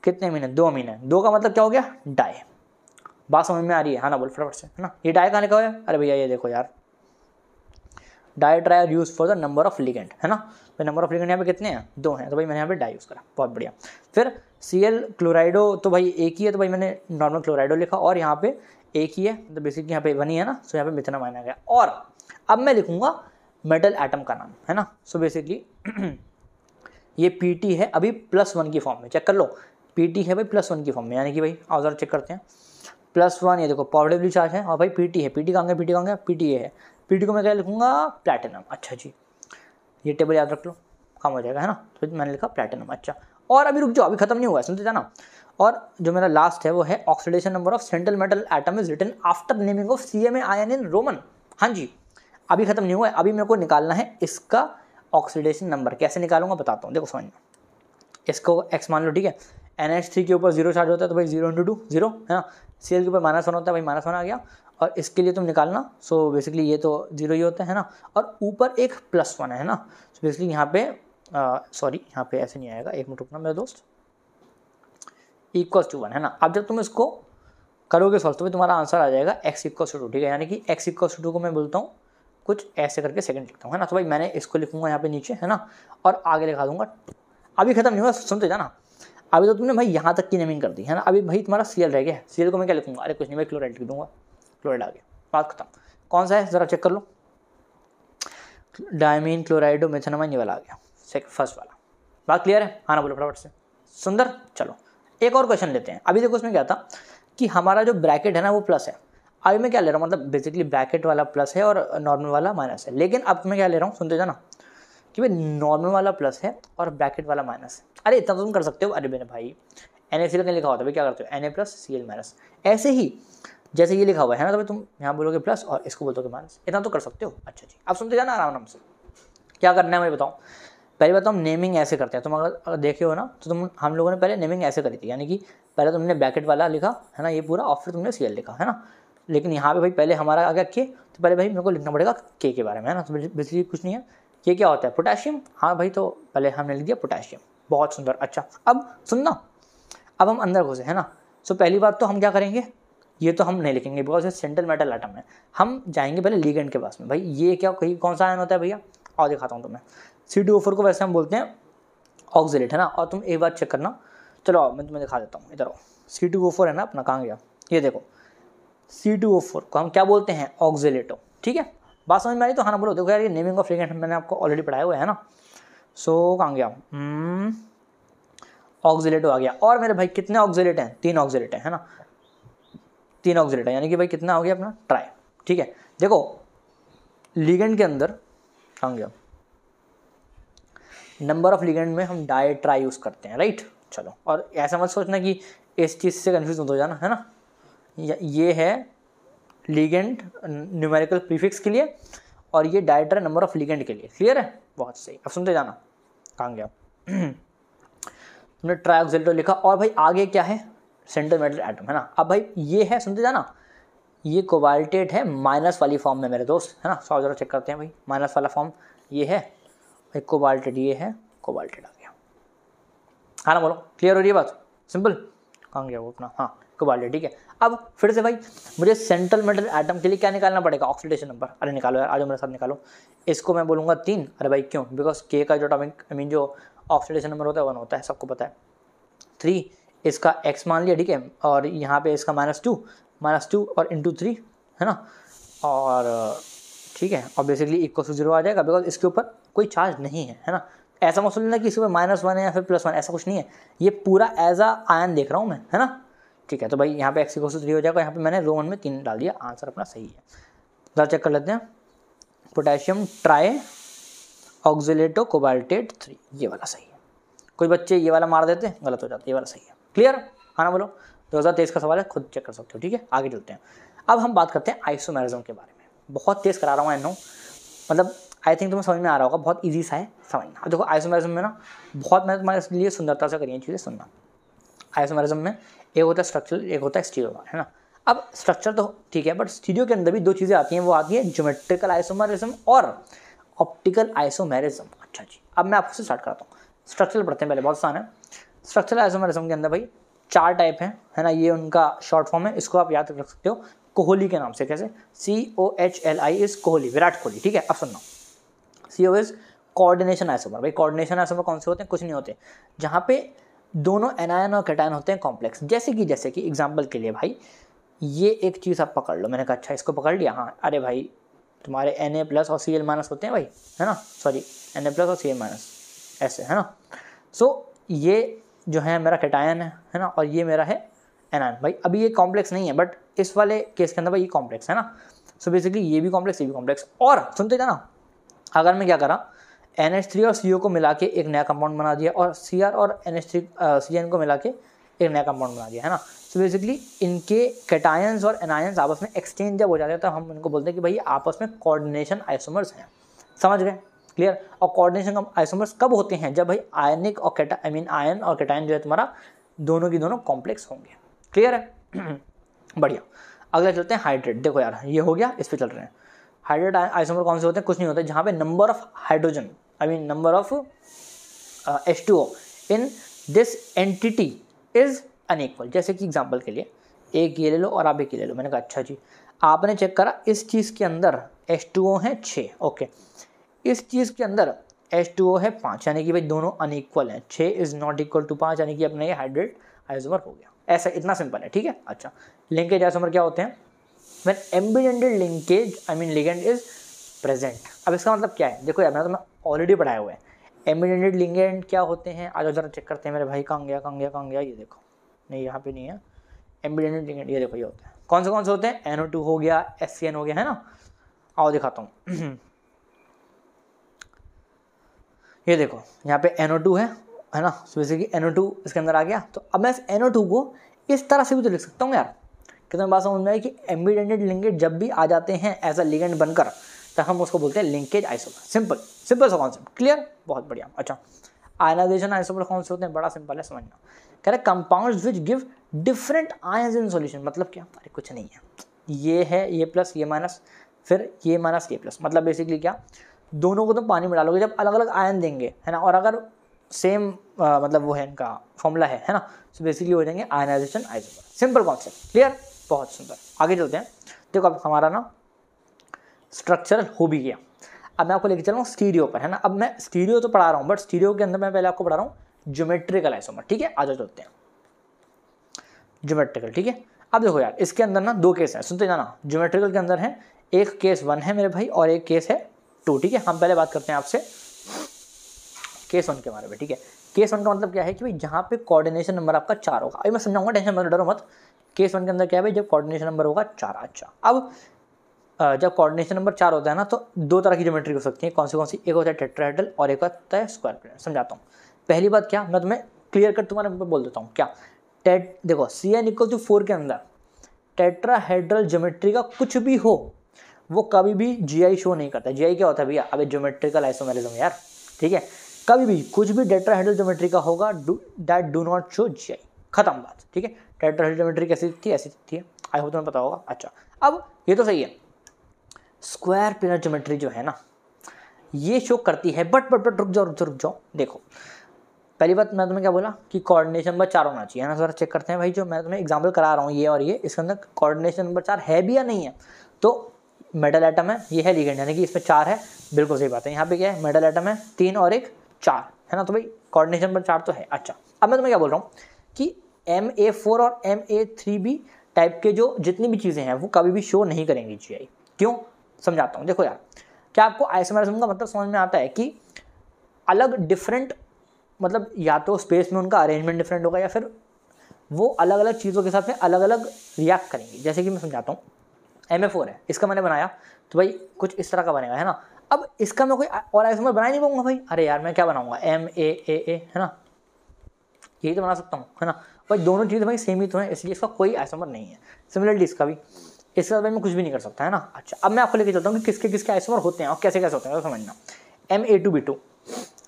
कितने अमीन है, 2 अमीन है। 2 का मतलब क्या हो गया, डाई। बात समझ में आ रही है, हाँ ना, बोल फटाफट से, है ना। ये डाई कहाँ लिखा हुआ है, अरे भैया ये देखो यार, di tri are use for the number of ligand, है ना। तो नंबर ऑफ लिगेंड यहाँ पे कितने हैं, 2 हैं, तो भाई मैंने यहाँ पे डाई यूज़ करा, बहुत बढ़िया। फिर Cl क्लोराइडो, तो भाई एक ही है, तो भाई मैंने नॉर्मल क्लोराइडो लिखा, और यहाँ पे एक ही है, तो बेसिकली यहाँ पे 1 ही है ना, सो यहाँ पे मेथेनामाइन आ गया। और अब मैं लिखूंगा मेटल एटम का नाम, है ना। सो बेसिकली ये Pt है, अभी +1 की फॉर्म में, चेक कर लो, Pt है भाई +1 की फॉर्म में, यानी कि भाई आओ जरा चेक करते हैं, +1, ये देखो पॉजिटिवली चार्ज है, और भाई Pt है, Pt कहाँ गया, Pt ये है, Pt को मैं क्या लिखूंगा, प्लैटिनम। अच्छा जी, ये टेबल याद रख लो, काम हो जाएगा, है ना। तो मैंने लिखा प्लैटिनम। अच्छा, और अभी रुक जाओ, अभी खत्म नहीं हुआ है, सुनते जाना। और जो मेरा लास्ट है वो है oxidation number of central metal atom is written after naming of CMA ion in Roman. हाँ जी, अभी खत्म नहीं हुआ है, अभी मेरे को निकालना है इसका ऑक्सीडेशन नंबर। कैसे निकालूंगा बताता हूँ, देखो समझना। इसको X मान लो, ठीक है। NH3 के ऊपर 0 चार्ज होता है तो भाई 0 × 2 0 है ना। Cl के ऊपर -1 होता है भाई -1 आ गया, और इसके लिए तुम निकालना, सो बेसिकली ये तो 0 ही होता है ना, और ऊपर एक +1 है ना। सो बेसिकली यहाँ पे सॉरी यहाँ पे ऐसे नहीं आएगा, एक मिनट रुकना मेरे दोस्त, = 1 है ना। अब जब तुम इसको करोगे सॉल्व तो तुम्हारा आंसर आ जाएगा x = 2, ठीक है। यानी कि x = 2 को मैं बोलता हूँ कुछ ऐसे करके सेकंड लिखता हूँ, है ना। तो भाई मैंने इसको लिखूंगा यहाँ पे नीचे, है ना, और आगे लिखा दूंगा। अभी खत्म नहीं हुआ, सुनते जाना। अभी तो तुमने भाई यहाँ तक की नेमिंग कर दी है ना, अभी भाई तुम्हारा Cl रह गया। Cl को मैं क्या लिखूंगा, अरे कुछ नहीं भाई, क्लोराइड लिख दूंगा, क्लोराइड आ गया, बात खत्म। कौन सा है जरा चेक कर लो, डायमीन क्लोराइडो मेथेनामाइन, ये वाला आ गया, फर्स्ट वाला। बात क्लियर है, हाँ ना बोलो फटाफट से, सुंदर। चलो एक और क्वेश्चन लेते हैं। अभी देखो उसमें क्या था कि हमारा जो ब्रैकेट है ना वो प्लस है। अभी मैं क्या ले रहा हूँ, मतलब बेसिकली ब्रैकेट वाला प्लस है और नॉर्मल वाला माइनस है। लेकिन अब मैं क्या ले रहा हूँ, सुनते जाना, कि भाई नॉर्मल वाला प्लस है और ब्रैकेट वाला माइनस है। अरे इतना तो तुम कर सकते हो। अरे मेरे भाई NaCl का लिखा होता है, भाई क्या करते हो, Na + Cl-। ऐसे ही जैसे ये लिखा हुआ है ना, तो भाई तुम यहाँ बोलोगे प्लस और इसको बोलोगे माइनस, इतना तो कर सकते हो। अच्छा जी, अब सुनते जाना आराम से। क्या करना है मैं बताऊँ, पहले बात हम नेमिंग ऐसे करते हैं। तुम अगर देखे हो ना तो हम लोगों ने पहले नेमिंग ऐसे करी थी, यानी कि पहले तुमने ब्रैकेट वाला लिखा है ना ये पूरा, और फिर तुमने Cl लिखा है ना। लेकिन यहाँ पे भाई पहले हमारा आ गया K, तो पहले भाई मेरे को लिखना पड़ेगा K के बारे में, है ना। तो बेसिकली कुछ नहीं है, K क्या होता है, पोटेशियम। हाँ भाई, तो पहले हमने लिख दिया पोटेशियम, बहुत सुंदर। अच्छा अब सुनना, अब हम अंदर घुसे, है ना। सो पहली बात तो हम क्या करेंगे, ये तो हम नहीं लिखेंगे बिकॉज ये सेंट्रल मेटल एटम है। हम जाएंगे पहले लिगेंड के पास में। भाई ये क्या कौन सा आयन होता है भैया, और दिखाता हूँ तुम्हें। C2O4 को वैसे हम बोलते हैं ऑक्सीलेट, है ना। और तुम एक बार चेक करना, चलो मैं तुम्हें दिखा देता हूँ, इधर आओ। C2O4 है ना अपना, कहाँ गया, ये देखो C2O4 को हम क्या बोलते हैं, ऑक्सीलेटो, ठीक है। बात समझ में आई तो हाँ ना बोलो। देखो यार ये नेमिंग ऑफ लिगेंड मैंने आपको ऑलरेडी पढ़ाया हुआ है ना। सो कहाँ गया, ऑक्सीलेटो आ गया। और मेरे भाई कितने ऑक्सीलेट हैं, 3 ऑक्सीलेट हैं, है ना, 3 ऑक्सीलेट है, यानी कि भाई कितना हो गया अपना ट्राई, ठीक है। देखो लिगेंड के अंदर कहाँ गया, नंबर ऑफ लिगेंड में हम डाई ट्राई यूज़ करते हैं, राइट। चलो, और ऐसा मत सोचना कि इस चीज़ से कन्फ्यूज मत हो जाना, है ना। ये है लिगेंड न्यूमेरिकल प्रीफिक्स के लिए, और ये डायट्राई नंबर ऑफ लिगेंड के लिए। क्लियर है, बहुत सही। अब सुनते जाना, कहाँ गया तुमने ट्राइऑक्सिलेटो लिखा, और भाई आगे क्या है, सेंट्रल मेटल एटम, है ना। अब भाई ये है, सुनते जाना, ये कोबाल्टेट है माइनस वाली फॉर्म में मेरे दोस्त, है ना। सौ जरा चेक करते हैं भाई, माइनस वाला फॉर्म ये है भाई, कोबाल्टेट ये है, कोबाल्टेट आ गया, हाँ ना बोलो। क्लियर हो रही है बात, सिंपल। कहाँ गया वो अपना, हाँ कोबाल्टेट, ठीक है। अब फिर से भाई मुझे सेंट्रल मेटल एटम के लिए क्या निकालना पड़ेगा, ऑक्सीडेशन नंबर। अरे निकालो यार, आ जाओ मेरे साथ निकालो। इसको मैं बोलूँगा 3। अरे भाई क्यों, बिकॉज K का जो एटॉमिक जो ऑक्सीडेशन नंबर होता है 1 होता है, सबको पता है। 3 इसका x मान लिया, ठीक है, और यहाँ पे इसका -2 और इंटू 3, है ना। और ठीक है, और बेसिकली = 0 आ जाएगा बिकॉज इसके ऊपर कोई चार्ज नहीं है ना। ऐसा मत सोचना कि इसके ऊपर -1 है या फिर +1, ऐसा कुछ नहीं है। ये पूरा एज अ आयन देख रहा हूँ मैं, है ना। ठीक है, तो भाई यहाँ पे x = 3 हो जाएगा। यहाँ पे मैंने रोमन में 3 डाल दिया, आंसर अपना सही है। जरा चेक कर लेते हैं, पोटेशियम ट्राई ऑक्सीलेटो कोबाल्टेट 3, ये वाला सही है। कोई बच्चे ये वाला मार देते हैं, गलत हो जाता है, ये वाला सही है। क्लियर, हाँ ना बोलो। 2023 का सवाल है, खुद चेक कर सकते हो, ठीक है। आगे चलते हैं। अब हम बात करते हैं आइसोमेरिज्म के बारे में। बहुत तेज़ करा रहा हूँ, आई नो, मतलब आई थिंक तुम्हें समझ में आ रहा होगा, बहुत ईजी सा है समझना। अब देखो आइसोमेरिज्म में ना बहुत मैंने तुम्हारे लिए सुंदरता से करी है चीज़ें, सुनना। आइसोमेरिज्म में एक होता है स्ट्रक्चरल, एक होता है स्टीरियो, है ना। अब स्ट्रक्चर तो ठीक है, बट स्टीरियो के अंदर भी 2 चीज़ें आती हैं, वो आती है ज्योमेट्रिकल आइसोमेरिज्म और ऑप्टिकल आइसोमेरिज्म। अच्छा जी, अब मैं आपसे स्टार्ट करता हूँ। स्ट्रक्चरल पढ़ते हैं पहले, बहुत आसान है। स्ट्रक्चरल आइसोमेरिज्म के अंदर भाई 4 टाइप हैं, है ना। ये उनका शॉर्ट फॉर्म है, इसको आप याद रख सकते हो कोहली के नाम से। कैसे, COHLI इज कोहली, विराट कोहली, ठीक है। अब सुनना, CO इज कोऑर्डिनेशन आइसोमर। भाई कोऑर्डिनेशन आइसोमर कौन से होते हैं, कुछ नहीं होते, जहाँ पे दोनों एनायन और कैटायन होते हैं कॉम्प्लेक्स। जैसे कि एग्जांपल के लिए भाई ये एक चीज़ आप पकड़ लो, मैंने कहा अच्छा इसको पकड़ लिया, हाँ। अरे भाई तुम्हारे Na+ और Cl- होते हैं भाई, है ना, सॉरी Na+ और Cl- ऐसे, है ना। सो ये जो है मेरा कैटायन है ना, और ये मेरा है एनायन। भाई अभी ये कॉम्प्लेक्स नहीं है, बट इस वाले केस के अंदर भाई ये कॉम्प्लेक्स है ना। सो बेसिकली ये भी कॉम्प्लेक्स, ये भी कॉम्प्लेक्स। और सुनते जाना, अगर मैं क्या करा, NH3 और CO को मिला के एक नया कंपाउंड बना दिया, और Cr और NH3 CN को मिला के एक नया कंपाउंड बना दिया, है ना। सो बेसिकली इनके कैटायंस और एनायंस आपस में एक्सचेंज जब हो जाते हैं तो हम इनको बोलते हैं कि भाई आपस में कोऑर्डिनेशन आइसोमर्स हैं। समझ गए, क्लियर। और कोऑर्डिनेशन आइसोमर्स कब होते हैं, जब भाई आयनिक और आयन और कैटायन जो है तुम्हारा दोनों की दोनों कॉम्प्लेक्स होंगे। क्लियर है? बढ़िया। अगला चलते हैं हाइड्रेट। देखो यार ये हो गया, इस पे चल रहे हैं। हाइड्रेट आइसोमर कौन से होते हैं? कुछ नहीं होता जहाँ पे number of hydrogen number of H2O in this entity is unequal. जैसे कि एग्जांपल के लिए एक ये ले लो और आप एक ये ले लो। मैंने कहा अच्छा जी, आपने चेक करा इस चीज़ के अंदर H2O है 6, ओके, इस चीज़ के अंदर H2O है 5, यानी कि भाई दोनों अनइक्वल हैं। 6 इज नॉट इक्वल टू 5, यानी कि अपना ये हाइड्रेट आइसोमर हो गया। ऐसा इतना सिंपल है, ठीक है। अच्छा, लिंकेज आइसोमर क्या होते हैं? When ambidentate linkage ligand is present. अब इसका मतलब क्या है? देखो यार मैंने तो ऑलरेडी पढ़ाया हुआ है। एम्बिडेंटेड लिगेंड क्या होते हैं? आज जरा चेक करते हैं मेरे भाई। कहाँ गया? ये देखो, नहीं यहाँ पे नहीं है। एम्बिडेंटेड लिगेंड ये देखो, ये होता है। कौन से होते हैं? NO2 हो गया, SCN हो गया, है ना। आओ दिखाता हूँ। ये देखो यहाँ पे NO2 है ना। सो बेसिकली NO2 इसके अंदर आ गया। तो अब मैं इस NO2 को इस तरह से भी तो लिख सकता हूँ यार। कितना बात समझ में आई कि एम्बिडेंटेड लिंकेज जब भी आ जाते हैं एज अ लिगेंड बनकर, तो हम उसको बोलते हैं लिंकेज आइसोमर। सिंपल सा कॉन्सेप्ट। क्लियर? बहुत बढ़िया। अच्छा, आयनाइजेशन आइसोमर कौन से होते हैं? बड़ा सिंपल है समझना। कह रहे compounds which give different ions in solution. मतलब क्या? अरे कुछ नहीं है, ये है ये प्लस ये माइनस, फिर ये माइनस ये प्लस। मतलब बेसिकली क्या, दोनों को तुम पानी में डालोगे जब अलग अलग आयन देंगे, है ना, और अगर सेम मतलब वो है इनका फॉर्मूला है ना, तो बेसिकली हो जाएंगे ionization isomer. Simple concept. Clear? बहुत सुंदर। आगे चलते हैं। देखो अब हमारा ना स्ट्रक्चरल हो भी गया। अब मैं आपको लेके चल रहा हूँ स्टीरियो पर, है ना। अब मैं स्टीरियो तो पढ़ा रहा हूँ, बट स्टीरियो के अंदर मैं पहले आपको पढ़ा रहा हूँ ज्योमेट्रिकल आइसोमर, ठीक है। आगे चलते हैं ज्योमेट्रिकल, ठीक है। अब देखो यार इसके अंदर ना 2 केस हैं, सुनते जाना। ज्योमेट्रिकल के अंदर है एक केस 1 है मेरे भाई, और एक केस है 2, ठीक है। हम पहले बात करते हैं आपसे केस 1 के बारे में, ठीक है। केस 1 का मतलब क्या है कि भाई जहाँ पे कोऑर्डिनेशन नंबर आपका 4 होगा। अभी मैं समझाऊंगा, टेंशन मत, डरो मत। केस 1 के अंदर क्या है भाई, जब कोऑर्डिनेशन नंबर होगा 4। अच्छा, अब जब कोऑर्डिनेशन नंबर 4 होता है ना, तो 2 तरह की ज्योमेट्री हो सकती है। कौन सी? एक होता है टेट्राहेड्रल और एक होता है स्क्वायर प्लेनर। समझाता हूँ। पहली बात क्या, मैं तुम्हें क्लियर कट तुम्हारे मुंह पे बोल देता हूँ। क्या? देखो CN=4 के अंदर टेट्राहेड्रल ज्योमेट्री का कुछ भी हो, वो कभी भी GI शो नहीं करता। GI क्या होता है भैया? अबे ज्योमेट्रिकल आइसोमेरिज्म यार, ठीक है। कभी भी कुछ भी टेट्राहेड्रल ज्योमेट्री का होगा that do not show GI। खत्म बात, ठीक है। टेट्राहेड्रल ज्योमेट्री कैसी दिखती है? ऐसी दिखती है। आई होप तुम्हें पता होगा। अच्छा, अब ये तो सही है। स्क्वायर प्लेनर ज्योमेट्री जो है ना, ये शो करती है, बट रुक जाओ। देखो पहली बात मैं तुम्हें क्या बोला कि कोऑर्डिनेशन नंबर 4 होना चाहिए, है ना। जरा चेक करते हैं भाई, जो मैं तुम्हें एग्जांपल करा रहा हूँ ये और ये, इसके अंदर कोऑर्डिनेशन नंबर 4 है भी या नहीं है? तो मेटल एटम है, ये है लिगेंड, यानी कि इसमें 4 है। बिल्कुल सही बात है। यहाँ पे क्या है? मेटल एटम है 3 और एक 4, है ना। तो भाई कोऑर्डिनेशन नंबर 4 तो है। अच्छा, अब मैं तुम्हें क्या बोल रहा हूँ कि MA4 और MA3 भी टाइप के जो जितनी भी चीज़ें हैं वो कभी भी शो नहीं करेंगी GI। क्यों? समझाता हूँ। देखो यार, क्या आपको आइसोमेरिज्म का मतलब समझ में आता है कि अलग डिफरेंट, मतलब या तो स्पेस में उनका अरेंजमेंट डिफरेंट होगा, या फिर वो अलग अलग चीज़ों के साथ में अलग अलग रिएक्ट करेंगे। जैसे कि मैं समझाता हूँ, MA4 है, इसका मैंने बनाया तो भाई कुछ इस तरह का बनेगा, है ना। अब इसका मैं कोई और आइसोमर बना ही नहीं पाऊंगा भाई। अरे यार मैं क्या बनाऊंगा? MAAA, है ना, यही तो बना सकता हूँ, है ना। भाई दोनों चीज़ें भाई सेम ही तो है, इसलिए इसका कोई आइसोमर नहीं है। सिमिलरली इसका भी, इसके साथ भाई मैं कुछ भी नहीं कर सकता, है ना। अच्छा, अब मैं आपको लेके चलता हूँ कि किसके किसके आइसोमर होते हैं और कैसे कैसे होते हैं, तो समझना। MA2B2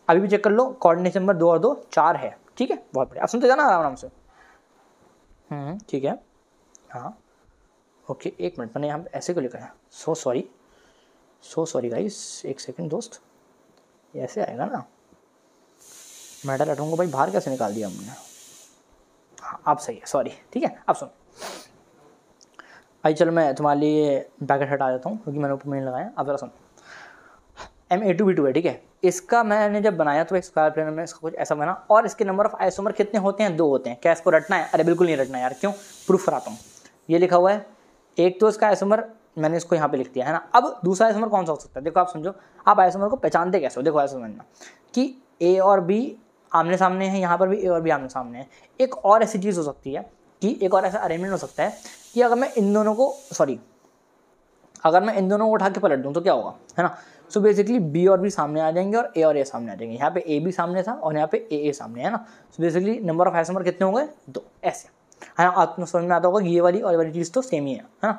अभी भी चेक कर लो, कोऑर्डिनेशन नंबर 2 और 2 4 है, ठीक है। बहुत बढ़िया, आप सुनते जाना आराम से। ठीक है, हाँ ओके। एक मिनट, मैंने यहाँ पे ऐसे क्यों लिखा है? सो सॉरी गाइस, एक सेकंड दोस्त, ये ऐसे आएगा ना। मेटल एटम को भाई बाहर कैसे निकाल दिया हमने? हाँ अब सही है, सॉरी, ठीक है। अब सुन भाई, चलो मैं तुम्हारे लिए बैकेट हटा देता हूँ क्योंकि मैंने ऊपर में लगाया। अब जरा सुन, MA2B2 है, ठीक है। इसका मैंने जब बनाया तो एक स्क्वायर प्लेनर में इसका कुछ ऐसा बना, और इसके नंबर ऑफ आइसोमर कितने होते हैं? 2 होते हैं। क्या इसको रटना है? अरे बिल्कुल नहीं रटना यार। क्यों? प्रूफ कराता हूँ। ये लिखा हुआ है, एक तो इसका आइसोमर मैंने इसको यहाँ पे लिख दिया, है ना। अब दूसरा आइसोमर कौन सा हो सकता है? देखो आप समझो, आप आइसोमर को पहचानते कैसे हो? देखो ऐसा समझना कि A और B आमने सामने है, यहाँ पर भी A और B आमने सामने है। एक और ऐसी चीज़ हो सकती है कि एक और ऐसा अरेंजमेंट हो सकता है कि अगर मैं इन दोनों को उठा के पलट दूँ तो क्या होगा, है ना। सो बेसिकली B और B सामने आ जाएंगे और A सामने आ जाएंगे। यहाँ पे AB सामने था और यहाँ पे AA सामने, है ना। So basically number of isomer कितने होंगे? 2, ऐसे, है ना। आपको समझ में आता होगा कि ये वाली और ये वाली चीज़ तो सेम ही है ना।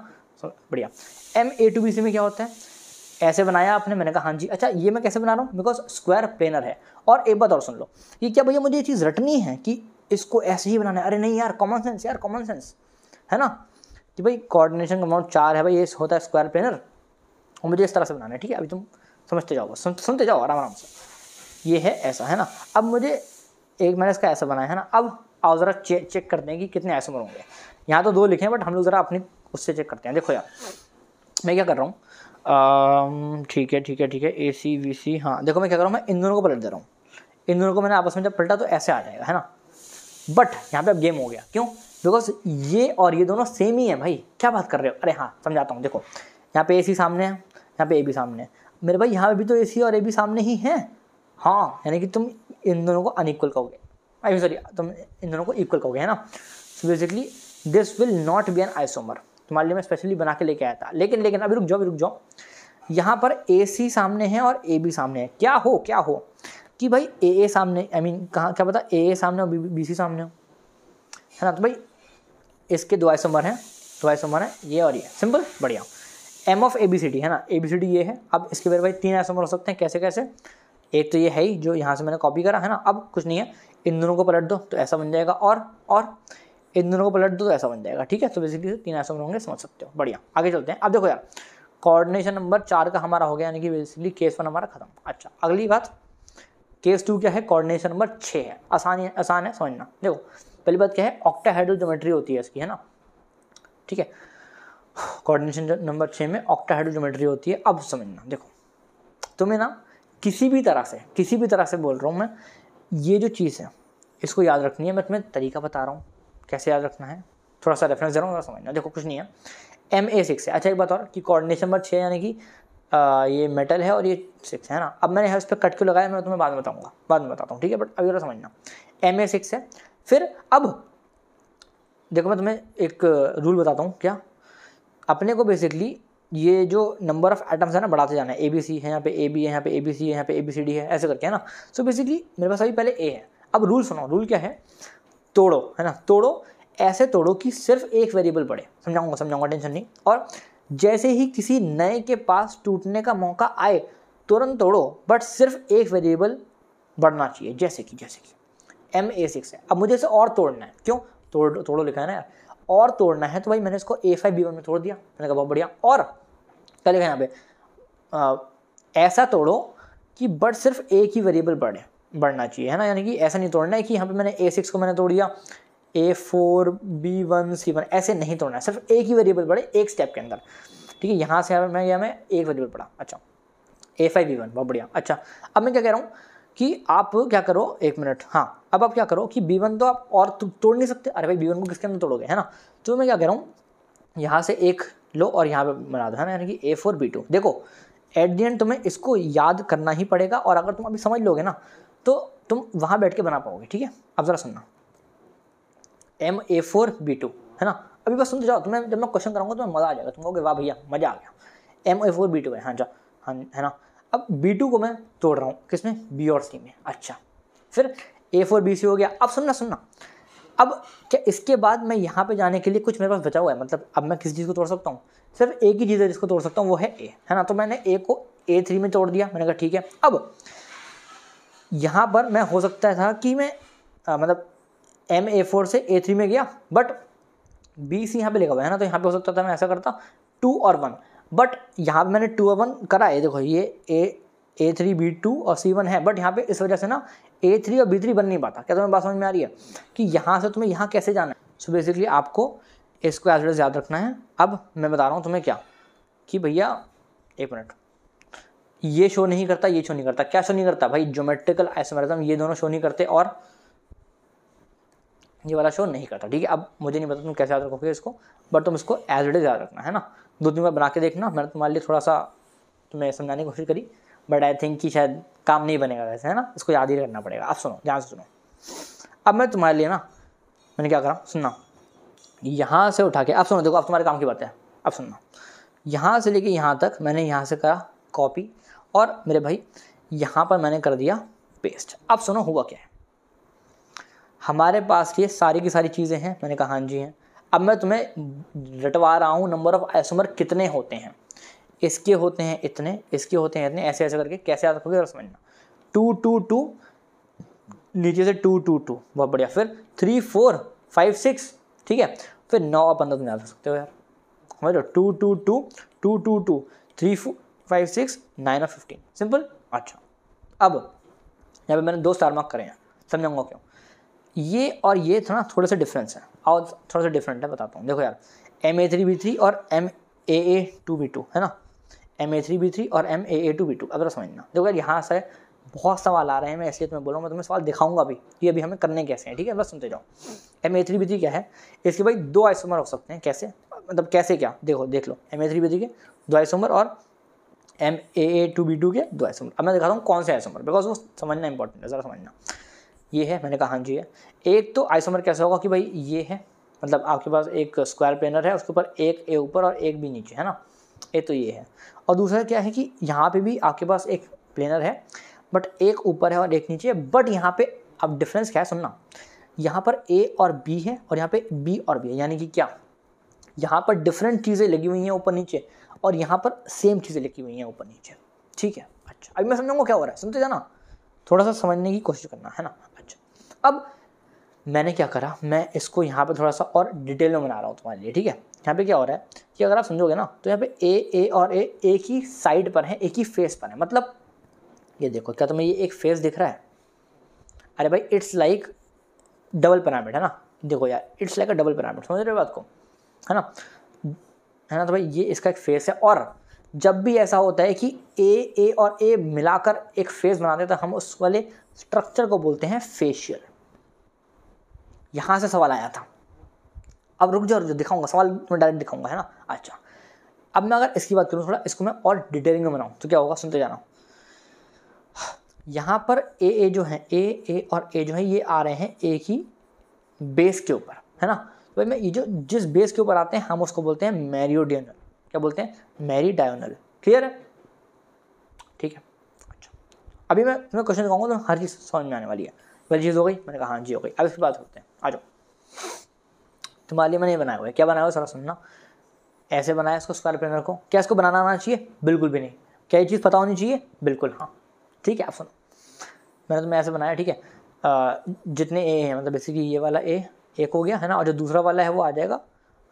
बढ़िया। MA2BC में क्या होता है? ऐसे बनाया आपने, मैंने कहा हाँ जी। अच्छा, ये मैं कैसे बना रहा हूँ? बिकॉज स्क्वायर प्लेनर है। और एक बात और सुन लो, ये क्या भैया मुझे ये चीज़ रटनी है कि इसको ऐसे ही बनाना है। अरे नहीं यार, कॉमन सेंस यार, कॉमन सेंस है ना, कि भाई कोऑर्डिनेशन कंपाउंड 4 है भाई, ये होता है स्क्वायर प्लेनर और मुझे इस तरह से बनाना है। ठीक है, अभी तुम समझते जाओ, सुनते जाओ आराम आराम से। ये है ऐसा, है ना। अब मुझे एक मैंने इसका ऐसा बनाया है ना। अब आओ ज़रा चेक करते हैं कि कितने आइसोमर होंगे। यहाँ तो 2 लिखे हैं, बट हम लोग ज़रा अपनी उससे चेक करते हैं। देखो यार मैं क्या कर रहा हूँ, ठीक है ठीक है ठीक है, AC BC, हाँ देखो मैं क्या कर रहा हूँ, मैं इन दोनों को पलट दे रहा हूँ। इन दोनों को मैंने आपस में जब पलटा तो ऐसे आ जाएगा, है ना। बट यहाँ पे अब गेम हो गया, क्यों? बिकॉज ये और ये दोनों सेम ही है भाई। क्या बात कर रहे हो? अरे हाँ समझाता हूँ। देखो यहाँ पे AC सामने है, यहाँ पे AB सामने है। मेरे भाई यहाँ पे भी तो AC और AB सामने ही है। हाँ, यानी कि तुम इन दोनों को अनइक्वल कहोगे, आई मीन सॉरी, तुम इन दोनों को इक्वल कहोगे, है ना। So basically this will not be an isomer. तुम्हारे लिए मैं स्पेशली बना के लेके आया था। लेकिन अभी रुक जाओ। यहाँ पर AC सामने है और AB सामने है। क्या हो कि भाई AA सामने, आई मीन कहाँ, क्या पता AA सामने और BC सामने हो, है ना। तो भाई इसके 2 आइसोमर हैं, ये और ये, सिंपल, बढ़िया। M ऑफ ABCD, है ना, ABCD ये है। अब इसके मेरे भाई 3 आइसोमर हो सकते हैं। कैसे? एक तो ये है ही जो यहाँ से मैंने कॉपी करा, है ना। अब कुछ नहीं है, इन दोनों को पलट दो तो ऐसा बन जाएगा, और इन दोनों को पलट दो तो ऐसा बन जाएगा। ठीक है, तो बेसिकली 3 आइसोमर होंगे, समझ सकते हो। बढ़िया, आगे चलते हैं। अब देखो यार, कोऑर्डिनेशन नंबर 4 का हमारा हो गया, यानी कि बेसिकली केस 1 हमारा खत्म। अच्छा, अगली बात, केस 2 क्या है? कोऑर्डिनेशन नंबर 6 है। आसान है समझना। देखो पहली बात क्या है, ऑक्टाहेड्रल ज्योमेट्री होती है इसकी, है ना। ठीक है, कोऑर्डिनेशन नंबर 6 में ऑक्टाहेड्रल ज्योमेट्री होती है। अब समझना, देखो तुम्हें ना किसी भी तरह से बोल रहा हूँ मैं, ये जो चीज़ है इसको याद रखनी है। मैं तुम्हें तरीका बता रहा हूँ कैसे याद रखना है, थोड़ा सा रेफरेंस दे रहा हूँ, समझना। देखो कुछ नहीं है, MA6 है। अच्छा एक बात और, कि कोऑर्डिनेशन नंबर 6 यानी कि ये मेटल है और ये 6 है ना। अब मैंने इस पर कट क्यों लगाया, मैं तुम्हें बाद में बताता हूँ। ठीक है, बट अभी जरा समझना, MA6 है। फिर अब देखो मैं तुम्हें एक रूल बताता हूँ। क्या? अपने को बेसिकली ये जो नंबर ऑफ एटम्स है ना बढ़ाते जाना है। ABC है, यहाँ पे AB है, यहाँ पे ABC है, यहाँ पे ABCD है, ऐसे करके, है ना। सो बेसिकली मेरे पास अभी पहले A है। अब रूल सुनो, रूल क्या है, तोड़ो, है ना। तोड़ो, ऐसे तोड़ो कि सिर्फ एक वेरिएबल बढ़े। समझाऊंगा, टेंशन नहीं। और जैसे ही किसी नए के पास टूटने का मौका आए तुरंत तोड़ो, बट सिर्फ एक वेरिएबल बढ़ना चाहिए। जैसे कि MA6 है। अब मुझे इसे और तोड़ना है। क्यों? तोड़ो लिखा है ना यार, और तोड़ना है। तो भाई मैंने इसको A5B1 में तोड़ दिया। मैंने कहा बहुत बढ़िया। और क्या लिखा है यहाँ पे, ऐसा तोड़ो कि बट सिर्फ एक ही वेरिएबल बढ़ना चाहिए, है ना। यानी कि ऐसा नहीं तोड़ना है कि यहाँ पे मैंने A6 को मैंने तोड़ दिया, A4B1 C1, ऐसे नहीं तोड़ना है। सिर्फ एक ही वेरिएबल बढ़े एक स्टेप के अंदर। ठीक है, यहाँ से मैं एक वेरिएबल पढ़ा। अच्छा, A5B1, बहुत बढ़िया। अच्छा, अब मैं क्या कह रहा हूँ कि आप क्या करो, एक मिनट, हाँ, अब आप क्या करो कि B1 तो आप और तोड़ नहीं सकते। अरे भाई B1 को किसके अंदर तोड़ोगे, है ना। तो मैं क्या कह रहा हूँ, यहाँ से एक लो और यहाँ पे बना दो, है ना, यानी कि A4B2। देखो एट दी एंड तुम्हें इसको याद करना ही पड़ेगा, और अगर तुम अभी समझ लोगे ना तो तुम वहाँ बैठ के बना पाओगे। ठीक है, अब जरा सुनना, MA4B2, है ना। अभी बस सुनते जाओ, तुम्हें जब मैं क्वेश्चन कराऊंगा तुम्हें मजा आ जाएगा, तुम कहोगे वाह भैया मजा आ गया। MA4B2 है, हाँ, है ना। अब B2 को मैं तोड़ रहा हूँ, किसमें? B और C में। अच्छा, फिर A4BC हो गया। अब सुनना, अब क्या इसके बाद मैं यहाँ पे जाने के लिए कुछ मेरे पास बचा हुआ है? मतलब अब मैं किस चीज़ को तोड़ सकता हूँ? सिर्फ एक ही चीज़ है जिसको तोड़ सकता हूँ, वो है A, है ना। तो मैंने A को A3 में तोड़ दिया। मैंने कहा ठीक है। अब यहाँ पर मैं हो सकता था कि मैं मतलब MA4 से A3 में गया, बट BC यहाँ पे लिखा हुआ है ना, तो यहाँ पे हो सकता था मैं ऐसा करता 2 और 1, बट यहाँ पे मैंने 2 और 1 करा है। देखो ये A3B2 और C1 है, बट यहाँ पे इस वजह से ना A3 और B3 बन नहीं पाता। क्या तुम्हें बात समझ में आ रही है कि यहाँ से तुम्हें यहाँ कैसे जाना है? सो बेसिकली आपको इसको एज याद रखना है। अब मैं बता रहा हूँ तुम्हें क्या, कि भैया एक मिनट, ये शो नहीं करता, ये शो नहीं करता। क्या शो नहीं करता भाई? ज्योमेट्रिकल आइसोमेरिज्म, ये दोनों शो नहीं करते और ये वाला शो नहीं करता। ठीक है, अब मुझे नहीं पता तुम कैसे याद रखोगे इसको, बट तुम इसको एज इट इज याद रखना, है ना। 2-3 बार बना के देखना। मैंने तुम्हारे लिए थोड़ा सा तुम्हें समझाने की कोशिश करी, बट आई थिंक कि शायद काम नहीं बनेगा वैसे, है ना। इसको याद ही करना पड़ेगा। अब सुनो, ध्यान से सुनो। अब मैं तुम्हारे लिए ना, मैंने क्या करा सुनना, यहाँ से उठा के, अब सुनो, देखो अब तुम्हारे काम की बात है। अब सुनना, यहाँ से लेके यहाँ तक मैंने यहाँ से करा कॉपी, और मेरे भाई यहाँ पर मैंने कर दिया पेस्ट। अब सुनो हुआ क्या है, हमारे पास ये सारी की सारी चीज़ें हैं। मैंने कहा हाँ जी हैं। अब मैं तुम्हें रटवा रहा हूँ नंबर ऑफ आइसोमर कितने होते हैं। इसके होते हैं इतने, इसके होते हैं इतने, ऐसे ऐसे करके कैसे याद रखोगे और समझना। 2 2 2 नीचे से 2 2 2, बहुत बढ़िया। फिर 3 4 5 6, ठीक है। फिर 9 और 15 तुम याद रख सकते हो यार, समझ लो 2 2 2 2 2 2 3 4 5 6 9 और 15, सिंपल। अच्छा, अब यहाँ पे मैंने 2 स्टार मार्क करे हैं, समझाऊंगा क्यों। ये और ये थोड़ा सा डिफरेंस है, और थोड़ा सा डिफरेंट है, बताता हूँ। देखो यार, MA3B3 और MAA2B2 है ना, MA3B3 और MAA2B2। अब समझना, देखो यार यहाँ से बहुत सवाल आ रहे हैं, मैं इसलिए तुम्हें बोल रहा हूँ, मैं तुम्हें सवाल दिखाऊंगा भी कि अभी हमें करने कैसे हैं, ठीक है, बस सुनते जाओ। MA3B3 क्या है, इसके भाई 2 आइसोमर हो सकते हैं, कैसे, मतलब कैसे क्या, देखो देख लो, MA3B3 के 2 आइसोमर और MAA2B2 के 2 आइसोमर। अब मैं दिखाता हूँ कौन से आइसोमर, बिकॉज वो समझना इंपॉर्टेंट है, ज़रा समझना। ये है, मैंने कहा हाँ जी है। एक तो आइसोमर कैसा होगा कि भाई ये है, मतलब आपके पास एक स्क्वायर प्लेनर है, उसके ऊपर एक ए ऊपर और एक बी नीचे, है ना, ये तो ये है। और दूसरा क्या है कि यहाँ पे भी आपके पास एक प्लेनर है, बट एक ऊपर है और एक नीचे है। बट यहाँ पे अब डिफरेंस क्या है, सुनना, यहाँ पर ए और बी है और यहाँ पे बी और बी है, यानी कि क्या, यहाँ पर डिफरेंट चीज़ें लगी हुई हैं ऊपर नीचे, और यहाँ पर सेम चीज़ें लगी हुई हैं ऊपर नीचे, ठीक है। अच्छा, अभी मैं समझाऊंगा क्या हो रहा है, सुनते जाना, थोड़ा सा समझने की कोशिश करना, है ना। अच्छा, अब मैंने क्या करा, मैं इसको यहाँ पे थोड़ा सा और डिटेल में बना रहा हूँ तुम्हारे लिए, ठीक है। यहाँ पे क्या हो रहा है कि अगर आप समझोगे ना, तो यहाँ पे ए और ए एक ही साइड पर है, एक ही फेस पर है। मतलब ये देखो, क्या तुम्हें ये एक फेस दिख रहा है, अरे भाई इट्स लाइक डबल पिरामिड, है ना। देखो यार, it's like a double pyramid, समझ रहे हो बात को, है ना। तो भाई ये इसका एक फेस है, और जब भी ऐसा होता है कि ए और ए मिलाकर एक फेस बनाते हैं, तो हम उस वाले स्ट्रक्चर को बोलते हैं फेशियल। यहां से सवाल आया था, अब रुक जाओ, दिखाऊंगा सवाल, मैं डायरेक्ट दिखाऊंगा, है ना। अच्छा, अब मैं अगर इसकी बात करूं, थोड़ा इसको मैं और डिटेलिंग में बनाऊं, तो क्या होगा, सुनते जाना। यहाँ पर ए जो है, ए और ए जो है, ये आ रहे हैं एक ही बेस के ऊपर, है ना। तो भाई मैं ये जो जिस बेस के ऊपर आते हैं, हम उसको बोलते हैं मेरिडियनल। क्या बोलते हैं, मेरिडायनल। क्लियर है, ठीक है। अच्छा, अभी मैं तुम्हें क्वेश्चन दिखाऊंगा, तो हर चीज़ समझ में आने वाली है। पहली चीज़ हो गई, मैंने कहा हाँ जी हो गई। अब इसकी बात करते हैं, आ जाओ। तुम्हारे लिए मैंने ये बनाया हुआ है, क्या बनाया हुआ है, सारा सुनना। ऐसे बनाया इसको, स्क्वायर प्लेनर को। क्या इसको बनाना आना चाहिए, बिल्कुल भी नहीं। क्या ये चीज़ पता होनी चाहिए, बिल्कुल हाँ, ठीक है। आप सुनो, मैंने तुम्हें ऐसे बनाया, ठीक है। जितने ए हैं, मतलब बेसिकली ये वाला ए एक हो गया, है ना, और जो दूसरा वाला है वो आ जाएगा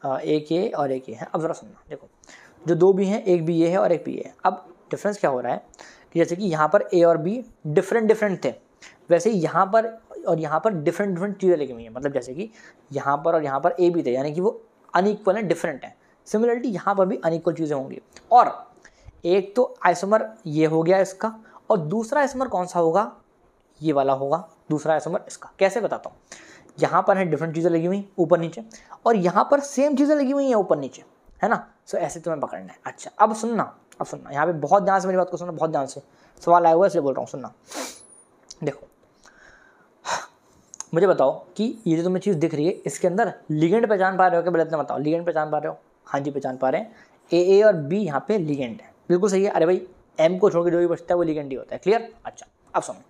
एक ए और एक ए है। अब ज़रा सुनना, देखो जो 2 बी हैं, एक बी ये है और एक बी ये है। अब डिफरेंस क्या हो रहा है कि जैसे कि यहाँ पर ए और बी डिफरेंट थे, वैसे ही यहाँ पर और यहाँ पर डिफरेंट चीज़ें लगी हुई हैं। मतलब जैसे कि यहाँ पर और यहाँ पर ए भी थे, यानी कि वो अनइक्वल हैं, डिफरेंट हैं। सिमिलरली यहाँ पर भी अनइक्वल चीज़ें होंगी। और एक तो आइसोमर ये हो गया इसका, और दूसरा आइसोमर कौन सा होगा, ये वाला होगा दूसरा आइसोमर इसका। कैसे बताता हूँ, यहाँ पर है डिफरेंट चीज़ें लगी हुई ऊपर नीचे, और यहाँ पर सेम चीज़ें लगी हुई हैं ऊपर नीचे, है ना। सो ऐसे तुम्हें पकड़ना है। अच्छा, अब सुनना, यहाँ पे बहुत ध्यान से मेरी बात को सुनना, बहुत ध्यान से, सवाल आया हुआ है इसलिए बोल रहा हूँ, सुनना। देखो, मुझे बताओ कि ये जो तुम्हें चीज़ दिख रही है, इसके अंदर लिगेंड पहचान पा रहे हो क्या, पहले इतना बताओ। लिगेंड पहचान पा रहे हो, हाँ जी पहचान पा रहे हैं। ए और बी यहाँ पे लिगेंड है, बिल्कुल सही है। अरे भाई एम को छोड़ के जो भी बचता है वो लिगेंड ही होता है। क्लियर। अच्छा, अब सुनो,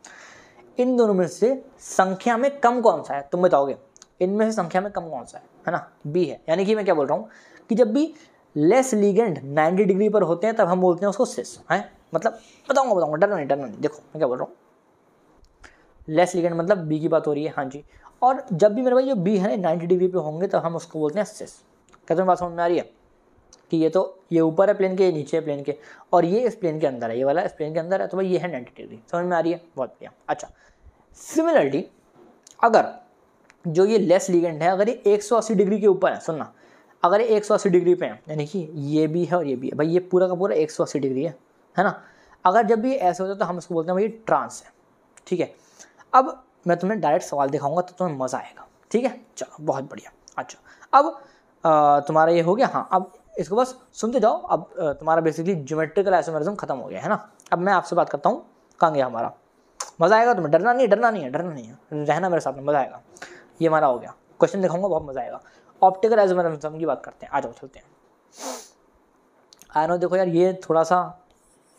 इन दोनों में से संख्या में कम कौन सा है, तुम बताओगे। इनमें से संख्या में कम कौन सा है ना, बी है। यानी कि मैं क्या बोल रहा हूँ कि जब भी लेस लिगेंड 90 डिग्री पर होते हैं, तब हम बोलते हैं उसको सिस, है। मतलब बताऊंगा, डरना नहीं। देखो मैं क्या बोल रहा हूँ, लेस लिगेंड मतलब बी की बात हो रही है, हाँ जी। और जब भी मेरे भाई जो बी है 90 डिग्री पे होंगे, तब हम उसको बोलते हैं सिस। क्या तुम्हें बात समझ में आ रही है कि ये ऊपर है प्लेन के, ये नीचे है प्लेन के, और ये इस प्लेन के अंदर है, ये वाला इस प्लेन के अंदर है, तो भाई ये है 90 डिग्री। समझ में आ रही है, बहुत बढ़िया। अच्छा, सिमिलरली अगर जो ये लेस लिगेंड है, अगर ये 180 डिग्री के ऊपर है, सुनना, अगर ये 180 डिग्री पे है, यानी कि ये भी है और ये भी है, भाई ये पूरा का पूरा 180 डिग्री है ना। अगर जब भी ऐसे होता है तो हम उसको बोलते हैं भाई ट्रांस है, ठीक है। अब मैं तुम्हें डायरेक्ट सवाल दिखाऊंगा तो तुम्हें मज़ा आएगा, ठीक है। चलो बहुत बढ़िया। अच्छा, अब तुम्हारा ये हो गया, हाँ। अब इसको बस सुनते जाओ। अब तुम्हारा बेसिकली ज्योमेट्रिकल आइसोमेरिज्म खत्म हो गया, है ना। अब मैं आपसे बात करता हूँ, कहाँ गया हमारा, मज़ा आएगा तुम्हें, डरना नहीं है, रहना मेरे साथ में, मज़ा आएगा। ये हमारा हो गया, क्वेश्चन दिखाऊंगा, बहुत मज़ा आएगा। ऑप्टिकल आइसोमेरिज्म की बात करते हैं, आ जाओ चलते हैं। आई नो, देखो यार ये थोड़ा सा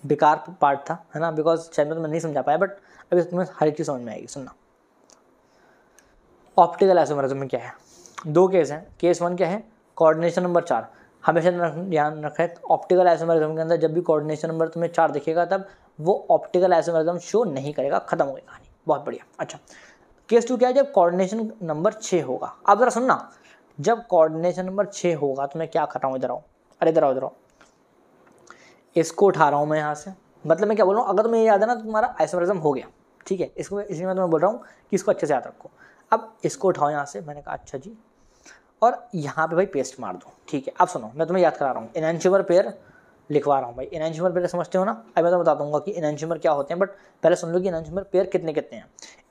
बेकार पार्ट था, है ना, बिकॉज शायद मैं तुम्हें नहीं समझा पाया, बट अभी तुम्हें हर एक चीज़ समझ में आएगी। सुनना, ऑप्टिकल आइसोमेरिज्म में क्या है, 2 केस हैं। केस 1 क्या है, कोऑर्डिनेशन नंबर 4। हमेशा ध्यान रखें, ऑप्टिकल आइसोमेरिज्म के अंदर जब भी कोऑर्डिनेशन नंबर तुम्हें 4 दिखेगा, तब वो ऑप्टिकल आइसोमेरिज्म शो नहीं करेगा, खत्म हो गई कहानी। बहुत बढ़िया। अच्छा, केस 2 क्या है, जब कोऑर्डिनेशन नंबर 6 होगा। अब जरा सुनना, जब कोऑर्डिनेशन नंबर 6 होगा तो मैं क्या कर रहा हूँ, इधर आओ, अरे इधर आओ, इधर आओ, इसको उठा रहा हूँ मैं यहाँ से। मतलब मैं क्या बोल रहा हूँ, अगर तुम्हें याद है ना तो तुम्हारा आइसोमेरिज्म हो गया, ठीक है। इसको इसलिए मैं तुम्हें बोल रहा हूँ कि इसको अच्छे से याद रखो। अब इसको उठाओ यहाँ से, मैंने कहा अच्छा जी, और यहाँ पे भाई पेस्ट मार दो, ठीक है। अब सुनो, मैं तुम्हें याद करा रहा हूँ, एनैंशियोमर पेयर लिखवा रहा हूँ भाई। एनैंशियोमर पेयर समझते हो ना, अब मैं तो बता दूंगा कि एनैंशियोमर क्या होते हैं, बट पहले सुन लो कि एनैंशियोमर पेयर कितने कितने हैं।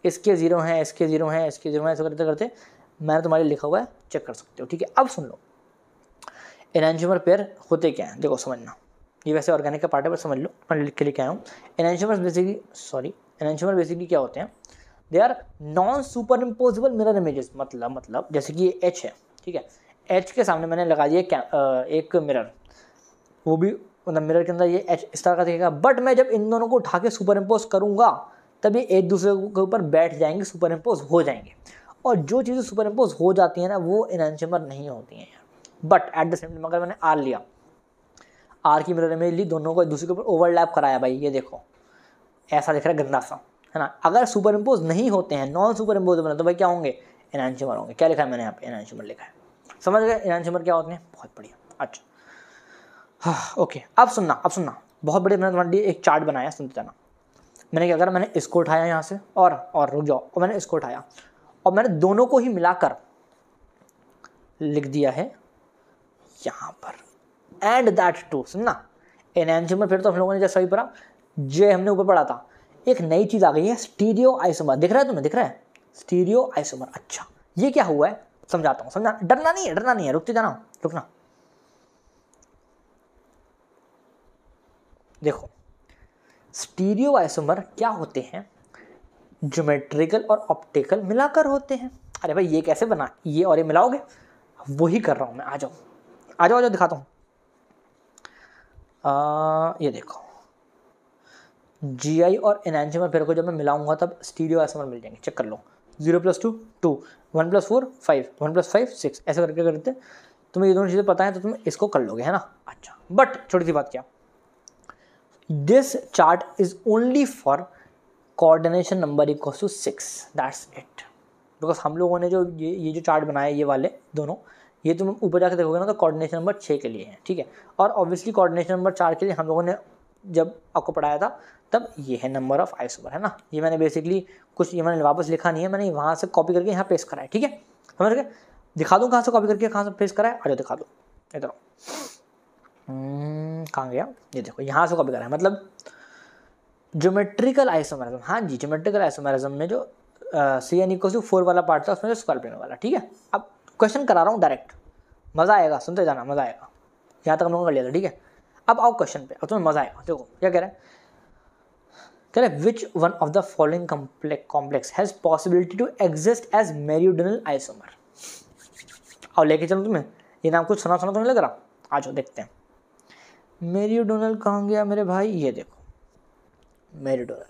इसके 0 हैं, इसके 0 हैं, इसके 0 हैं, ऐसे करते करते मैंने तुम्हारे लिखा हुआ है, चेक कर सकते हो, ठीक है। अब सुन लो, एनैंशियोमर पेयर होते क्या हैं, देखो समझना, ये वैसे ऑर्गेनिक का पार्ट है, बस समझ लो, मैं लिख के लेके आया हूँ। एनैंशियोमर्स बेसिकली क्या होते हैं, they are non superimposable mirror images. मतलब जैसे कि ये एच है, ठीक है, एच के सामने मैंने लगा दिया एक मिरर, वो भी मतलब मिरर के अंदर ये एच इस तरह का दिखेगा, बट मैं जब इन दोनों को उठा के सुपर इम्पोज करूँगा तब ये एक दूसरे के ऊपर बैठ जाएंगे, सुपर इम्पोज हो जाएंगे। और जो चीज़ें सुपर इम्पोज हो जाती हैं ना, वो एनैंशियोमर नहीं होती हैं यार। But at the same time अगर मैंने आर लिया, आर की मिरर इमेज ली, दोनों को एक दूसरे के ऊपर ओवरलैप कराया, भाई ये देखो ऐसा दिख रहा है गंदा सा, है ना। अगर सुपर इम्पोज नहीं होते हैं, नॉन सुपर इम्पोजेबल, तो भाई क्या होंगे, एनैंशियोमर होंगे। क्या लिखा है मैंने यहाँ पे, एनैंशियोमर लिखा है, समझ गए एनैंशियोमर क्या होते हैं, बहुत बढ़िया। अच्छा हाँ ओके, अब सुनना बहुत बढ़िया, मैंने तुम्हारे लिए एक चार्ट बनाया, सुनते जाना। मैंने क्या करा, मैंने इसको उठाया यहाँ से, और रुक जाओ, और मैंने इसको उठाया और मैंने दोनों को ही मिलाकर लिख दिया है यहाँ पर, एंड दैट टू। सुनना, एनैंशियोमर फिर तो हम लोगों ने जैसा भी पढ़ा, जो हमने ऊपर पढ़ा था, एक नई चीज़ आ गई है, स्टीरियो आइसोमर। दिख रहा है तुम्हें, दिख रहा है स्टीरियो आइसोमर। अच्छा ये क्या हुआ है, समझाता हूँ, समझा, डरना नहीं है, रुकते जाना, रुकना। देखो स्टीरियो आइसोमर क्या होते हैं, ज्योमेट्रिकल और ऑप्टिकल मिलाकर होते हैं। अरे भाई ये कैसे बना, ये और ये मिलाओगे, वही कर रहा हूँ मैं, आ जाओ दिखाता हूँ। ये देखो, GI और एनैंशियोमर पेयर को जब मैं मिलाऊंगा तब स्टीरियो आइसोमर मिल जाएंगे। चेक कर लो, 0 + 2 2, 1 + 4 5, 1 + 5 6, ऐसे करते तुम्हें ये दोनों चीज़ें पता है तो तुम इसको कर लोगे, है ना। अच्छा बट छोटी सी बात, क्या, this chart is only for coordination number = 6, that's it. Because हम लोगों ने जो ये जो चार्ट बनाया, ये वाले दोनों, ये तुम ऊपर जाकर देखोगे ना तो कोऑर्डिनेशन नंबर 6 के लिए है, ठीक है। और ऑब्वियसली कोऑर्डिनेशन नंबर 4 के लिए हम लोगों ने जब आपको पढ़ाया था तब ये है नंबर ऑफ आइसोमर, है ना। ये मैंने बेसिकली कुछ, ये मैंने वापस लिखा नहीं है, मैंने वहाँ से कॉपी करके यहाँ पेस्ट करा है, ठीक है, समझ गए। दिखा दूँ कहाँ से कॉपी करके कहाँ से पेस्ट करा है, आ जाओ दिखा दो, इधर कहाँ गया, ये देखो यहाँ से कॉपी करा है। मतलब ज्योमेट्रिकल आइसोमेरिज्म, हाँ जी, ज्योमेट्रिकल आइसोमेरिज्म में जो CN = 4 वाला पार्ट था, उसमें जो स्क्वायर प्लेन वाला, ठीक है। अब क्वेश्चन करा रहा हूँ डायरेक्ट, मज़ा आएगा, सुनते जाना, मज़ा आएगा। यहाँ तक हम लोगों ने कर लिया था, ठीक है। अब आओ क्वेश्चन पे, अब तुम्हें मज़ा आएगा। देखो क्या कह रहे हैं, which one of the following complex has possibility to exist as meridional isomer. और लेके चलो तुम्हें, ये नाम कुछ सुना तो नहीं लग रहा, आ जाओ देखते हैं। मेरिडियनल कहाँ गया मेरे भाई, ये देखो मेरिडियनल,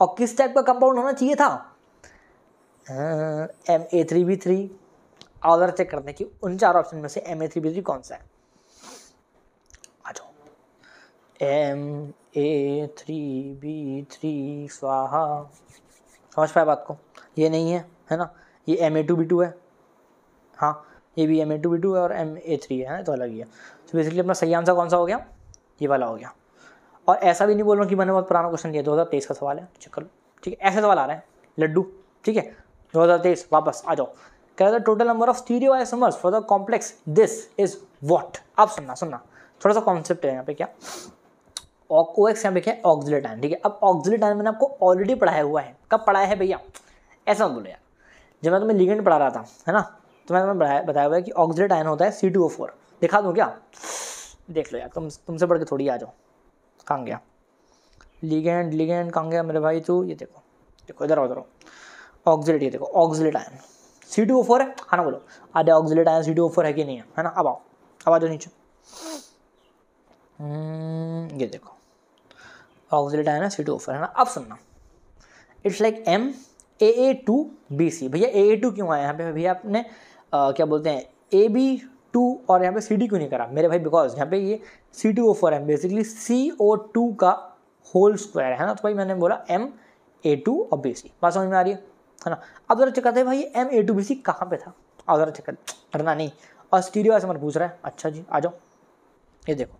और किस टाइप का कंपाउंड होना चाहिए था, Ma3B3। और चेक करते हैं कि उन 4 ऑप्शन में से Ma3B3 कौन सा है। आ जाओ, Ma3B3 स्वाहा, समझ पाए बात को, ये नहीं है ना, ये Ma2B2 है, हाँ ये भी Ma2B2 है और Ma3 है, तो अलग ही है। तो बेसिकली अपना सही आंसर कौन सा हो गया, ये वाला हो गया। और ऐसा भी नहीं बोल रहा हूँ कि मैंने बहुत पुराना क्वेश्चन लिया, 2023 का सवाल है, चेक कर लो, ठीक है। ऐसे सवाल आ रहे हैं लड्डू, ठीक है, 2023, वापस आ जाओ। कह रहा था total number of stereo isomers for the complex this is what. अब सुनना थोड़ा सा कॉन्सेप्ट है यहाँ पे, क्या OX यहाँ पे क्या है, ऑक्सिलेट आयन, ठीक है। अब ऑक्सिलेट आयन मैंने आपको ऑलरेडी पढ़ाया हुआ है, कब पढ़ाया है भैया, ऐसा मत बोलो यार, जब मैं तुम्हें लिगेंड पढ़ा रहा था, है ना, तो मैंने तुम्हें बताया हुआ है कि ऑक्सिलेट आयन होता है C2O4। दिखा दूँ क्या, देख लो यार, तुमसे पढ़ के थोड़ी आ जाओ। कहाँ गया लिगेंड कहाँ गया मेरे भाई, तू ये देखो इधर आओ, ऑक्सिलेट, ये देखो ऑक्सिलेट आयन C2O4 है, हाँ ना, बोलो आधे ऑक्सिलेट आयन C2O4 है कि नहीं है ना। अब आ जाओ नीचे, ये देखो ऑक्सिलेट आयन है C2O4, है ना। अब सुनना, इट्स लाइक MAA2BC। भैया AA2 क्यों आया यहाँ पे भैया, आपने क्या बोलते हैं AB2 और यहाँ पे CD क्यों नहीं करा मेरे भाई, बिकॉज यहाँ पे ये C2O4 है, बेसिकली CO2 का होल स्क्वायर है ना। तो भाई मैंने बोला MA2 और BC, बात समझ में आ रही है। है ना। अब जरा चेक करते हैं भाई MA2BC कहाँ पे था, और जरा चेक करना नहीं। और स्टीरियो आइसोमर पूछ रहा है, अच्छा जी आ जाओ, ये देखो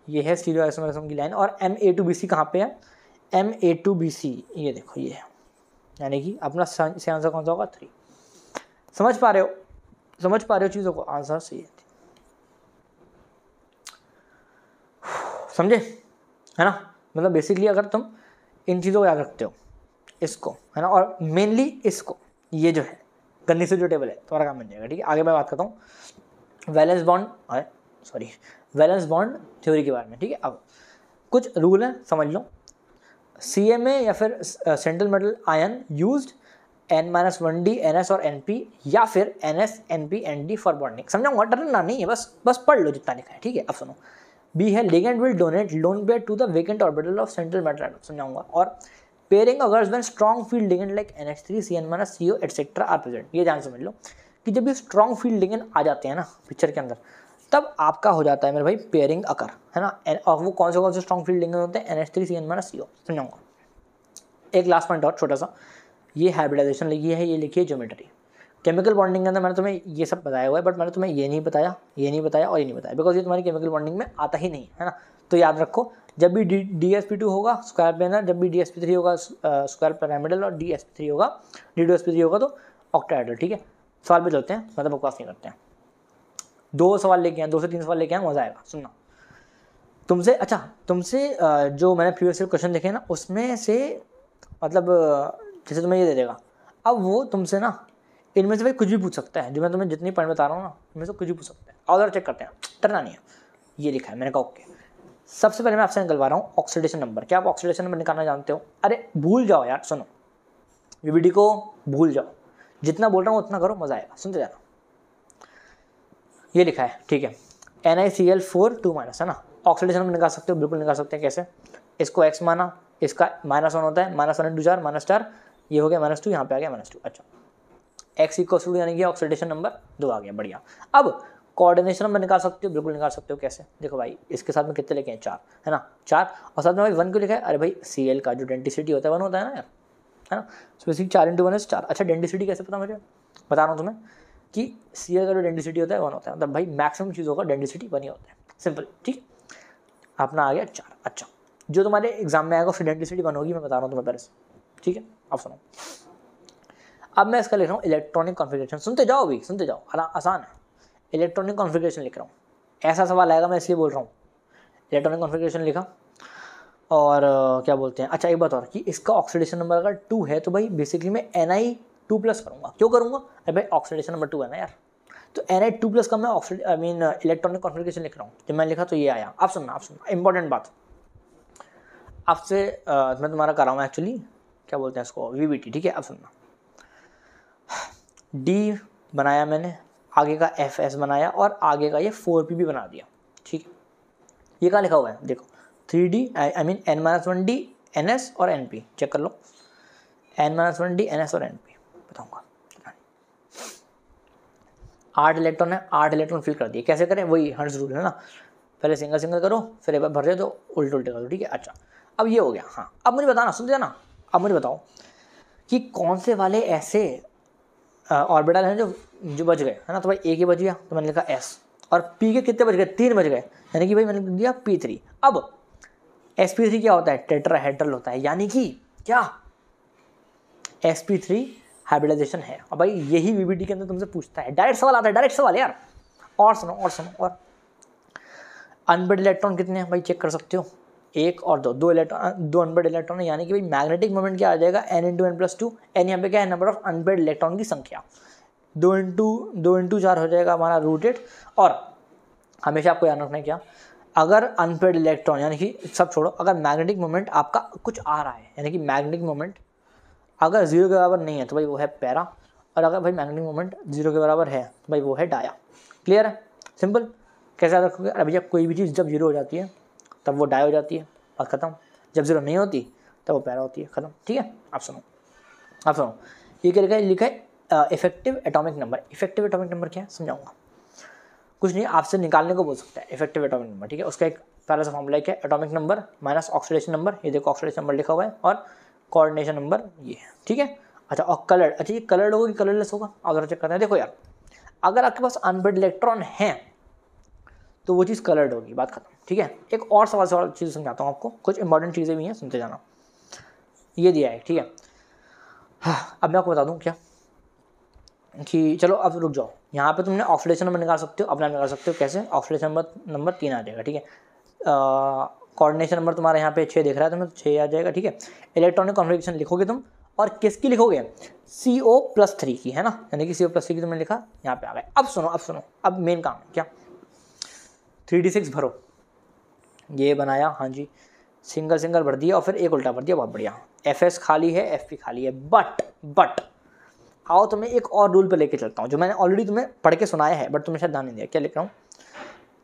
ये है स्टीरियो आइसोमर की लाइन, और MA2BC कहाँ पे है, MA2BC ये देखो ये है, यानी कि अपना सही आंसर कौन सा होगा 3। समझ पा रहे हो चीज़ों को, आंसर सही है, समझे, है ना। मतलब बेसिकली अगर तुम इन चीज़ों को याद रखते हो, इसको, है ना, और मेनली इसको, ये जो है गन्नी से जो टेबल है तुम्हारा काम बन जाएगा, ठीक है। आगे मैं बात करता हूँ वैलेंस बॉन्ड थ्योरी के बारे में, ठीक है। अब कुछ रूल है समझ लो। CMA या फिर central metal ion used N-1D NS और NP, या फिर NS NP ND for bonding. समझाऊंगा, डरना नहीं है, बस पढ़ लो जितना लिखा है, ठीक है। अब सुनो, B है ligand will donate lone pair to the vacant orbital of central metal atom, समझाऊंगा। और pairing occurs when strong field ligand like NH3 CN- CO etcetera are present. ये ध्यान समझ लो कि जब भी स्ट्रॉन्ग फील्ड लिगेंड आ जाते हैं ना पिक्चर के अंदर, तब आपका हो जाता है मेरे भाई पेयरिंग अकर, है ना। और वो कौन से स्ट्रॉन्ग फील्ड लिगेंड होते हैं, NH3 CN- CO, समझाऊंगा। एक लास्ट पॉइंट और छोटा सा, ये हाइब्रिडाइजेशन लिखी है, ये लिखी है ज्योमेट्री। केमिकल बॉन्डिंग के अंदर मैंने तुम्हें ये सब बताया हुआ है, बट मैंने तुम्हें ये नहीं बताया और ये नहीं बताया, बिकॉज ये तुम्हारी केमिकल बॉन्डिंग में आता ही नहीं है ना। तो याद रखो, जब भी DsP2 होगा स्क्वायर प्लेनर, जब भी DsP3 होगा स्क्वायर पिरामिडल, और DsP3 होगा D2sP3 होगा तो ऑक्टाहेड्रल, ठीक है। सवाल पे चलते हैं, मतलब बकवास नहीं करते हैं। 2 सवाल लेके आए, 2 से 3 सवाल लेके आए, मजा आएगा सुनना। तुमसे जो मैंने प्रीवियस क्वेश्चन देखे ना, उसमें से मतलब जैसे तुम्हें ये दे देगा, अब वो तुमसे ना इनमें से भाई कुछ भी पूछ सकता है, जो मैं तुम्हें जितनी पॉइंट बता रहा हूँ ना, इनमें से कुछ भी पूछ सकता है। और चेक करते हैं, डरना नहीं है। ये लिखा है, मैंने कहा ओके। सबसे पहले मैं आपसे निकलवा रहा हूँ ऑक्सीडेशन नंबर। क्या आप ऑक्सीडेशन नंबर निकालना जानते हो? अरे भूल जाओ यार, सुनो VBD को भूल जाओ, जितना बोल रहा हूँ उतना करो, मजा आएगा, सुनते जाना। ये लिखा है, ठीक है, NiCl4 2- है ना। ऑक्सीडेशन नंबर निकाल सकते हो, बिल्कुल निकाल सकते हैं। कैसे? इसको x माना, इसका -1 होता है, -1 × 4 -4, ये हो गया -2, यहाँ पे आ गया -2। अच्छा, x = यानी कि ऑक्सीडेशन नंबर 2 आ गया, बढ़िया। अब कोऑर्डिनेशन नंबर निकाल सकते हो, बिल्कुल निकाल सकते हो। कैसे? देखो भाई, इसके साथ में कितने लेके हैं, 4, है ना, 4, और साथ में भाई 1 क्यों लिखा है? अरे भाई Cl का जो डेंसिटी होता है 1 होता है ना यार, है ना। बेसिकली 4 × 1 = 4। अच्छा, डेंसिटी कैसे पता मुझे? बता रहा हूँ तुम्हें कि Cl का जो डेंसिटी होता है 1 होता है, मतलब भाई मैक्सिमम चीज़ों का डेंसिटी 1 ही होता है, सिंपल, ठीक। अपना आ गया 4। अच्छा, जो तुम्हारे एग्जाम में आएगा उसकी डेंसिटी 1 होगी, मैं बता रहा हूँ तुम्हें पहले से, ठीक है। अब सुनो, अब मैं इसका लिख रहा हूँ इलेक्ट्रॉनिक कॉन्फ़िगरेशन। सुनते जाओ भी, सुनते जाओ, आसान है। इलेक्ट्रॉनिक कॉन्फ़िगरेशन लिख रहा हूँ, ऐसा सवाल आएगा, मैं इसलिए बोल रहा हूँ। इलेक्ट्रॉनिक कॉन्फ़िगरेशन लिखा, और क्या बोलते हैं, अच्छा एक बात और, कि इसका ऑक्सीडेशन नंबर अगर 2 है तो भाई बेसिकली मैं Ni2+ करूँगा। क्यों करूँगा? अरे भाई ऑक्सीडेशन नंबर 2 है ना यार, तो Ni2+ का मैं इलेक्ट्रॉनिक कॉन्फ़िगरेशन लिख रहा हूँ। जब मैं लिखा तो ये आया। आप सुनना इंपॉर्टेंट बात आपसे मैं तुम्हारा कर रहा हूँ एक्चुअली, क्या बोलते हैं इसको, VBT, ठीक है। अब सुनना, D बनाया मैंने, आगे का FS बनाया, और आगे का ये 4P भी बना दिया, ठीक है। ये कहाँ लिखा हुआ है? देखो 3D N-1D NS और NP, चेक कर लो, N-1D NS और NP बताऊँगा। 8 इलेक्ट्रॉन है, 8 इलेक्ट्रॉन फिल कर दिए। कैसे करें? वही हर्ट्ज रूल है ना, पहले सिंगल सिंगल करो, फिर एक बार भर दे दो, उल्टे उल्टे करो, ठीक है। अच्छा, अब ये हो गया। हाँ, अब मुझे बताना, सुन जाना, अब मुझे बताओ कि कौन से वाले ऐसे ऑर्बिटल हैं जो बच गए, है ना। तो भाई A के बच गया, तो मैंने लिखा S, और P के कितने बच गए? 3 बच गए, यानी कि भाई मैंने लिख दिया P3। अब sp3 क्या होता है? टेट्राहेड्रल होता है, यानी कि क्या, sp3 हाइब्रिडाइजेशन है। अब भाई यही VBT के अंदर तुमसे पूछता है, डायरेक्ट सवाल आता है, डायरेक्ट सवाल यार। और सुनो, और अनपेड इलेक्ट्रॉन कितने हैं भाई? चेक कर सकते हो, 1 और 2, 2 इलेक्ट्रॉन, 2 अनपेड इलेक्ट्रॉन है, यानी कि भाई मैग्नेटिक मोमेंट क्या आ जाएगा? N × N+2। N यहाँ पे क्या है? नंबर ऑफ अनपेड इलेक्ट्रॉन की संख्या। 2 × 4 हो जाएगा हमारा √8। और हमेशा आपको याद रखना है क्या, अगर अनपेड इलेक्ट्रॉन, यानी कि सब छोड़ो, अगर मैग्नेटिक मोमेंट आपका कुछ आ रहा है, यानी कि मैग्नेटिक मोमेंट अगर 0 के बराबर नहीं है तो भाई वो है पैरा, और अगर भाई मैग्नेटिक मोमेंट 0 के बराबर है तो भाई वो है डाया। क्लियर है? सिंपल। कैसे याद रखोगे? अभी जब कोई भी चीज़ जब 0 हो जाती है तब वो डाया हो जाती है, और ख़त्म। जब 0 नहीं होती तब वो पैरा होती है, ख़त्म, ठीक है। आप सुनो, ये क्या लिखा है? Effective atomic number. Effective atomic number क्या है समझाऊंगा। कुछ नहीं, आपसे निकालने को बोल सकता है इफेक्टिव एटॉमिक नंबर, ठीक है। उसका एक पहला सा फॉर्मूला क्या है? Atomic number minus oxidation number, ये देखो ऑक्सीडेशन नंबर लिखा हुआ है, और कोऑर्डिनेशन नंबर ये है, ठीक है। अच्छा और कलर्ड, अच्छा ये कलर्ड होगा कि कलरलेस होगा, अगर चेक करते हैं। देखो यार अगर आपके पास अनपेयर्ड इलेक्ट्रॉन है तो वो चीज़ कलर्ड होगी, बात खत्म, ठीक है। एक और सवाल चीज़ समझाता हूँ आपको, कुछ इंपॉर्टेंट चीज़ें भी हैं, सुनते जाना। ये दिया है, ठीक है। हाँ, अब मैं आपको बता दूँ क्या कि चलो अब रुक जाओ, यहाँ पे तुमने ऑक्सीडेशन नंबर निकाल सकते हो, अपना निकाल सकते हो, कैसे? ऑक्सीडेशन नंबर 3 आ जाएगा, ठीक है। कोऑर्डिनेशन नंबर तुम्हारे यहाँ पे 6 दिख रहा है तुम्हें, तो 6 आ जाएगा, ठीक है। इलेक्ट्रॉनिक कॉन्फ़िगरेशन लिखोगे तुम, और किसकी लिखोगे? CO+3 की, है ना, यानी कि CO+3 की तुमने लिखा, यहाँ पे आ गए। अब सुनो, अब मेन काम है क्या? 3d6 भरो, ये बनाया, हाँ जी, सिंगल भर दिया और फिर एक उल्टा भर दिया, बहुत बढ़िया। FS खाली है, FP खाली है, बट आओ तुम्हें एक और रूल पे लेके चलता हूँ, जो मैंने ऑलरेडी तुम्हें पढ़ के सुनाया है, बट तुम्हें शायद ध्यान नहीं दिया। क्या लिख रहा हूँ?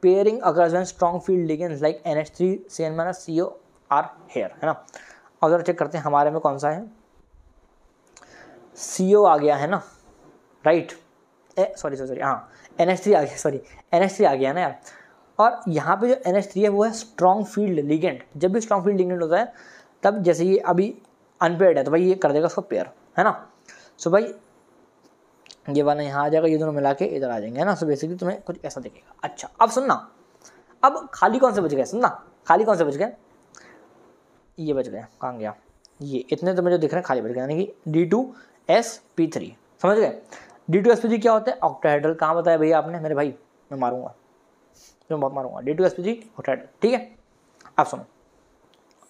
Pairing occurs when strong field ligands like NH3CN- CO are here, है ना। अगर चेक करते हैं हमारे में कौन सा है, CO आ गया है ना, राइट, सॉरी हाँ NH3 आ गया, सॉरी NH3 आ गया ना यार। और यहाँ पे जो NH3 है वो है स्ट्रॉन्ग फील्ड लिगेंड। जब भी स्ट्रॉन्ग फील्ड लिगेंड होता है तब, जैसे ये अभी अनपेयर्ड है तो भाई ये कर देगा उसको पेयर, है ना। सो भाई ये वाला यहाँ आ जाएगा, ये दोनों मिला के इधर आ जाएंगे, है ना। सो बेसिकली तुम्हें कुछ ऐसा दिखेगा। अच्छा अब सुनना, अब खाली कौन से बच गए, सुनना, खाली कौन से बच गए? ये बच गए, कहाँ गया ये, इतने तुम्हें जो दिख रहे हैं खाली बच गए, यानी कि D2sp3, समझ गए? D2sp3 क्या होता है? ऑक्टाहेड्रल। कहाँ बताया भैया आपने? मेरे भाई मैं मारूंगा, मैं बहुत मारूंगा। D2sp3 ऑक्टाहेड्रल, ठीक है। अब सुनो,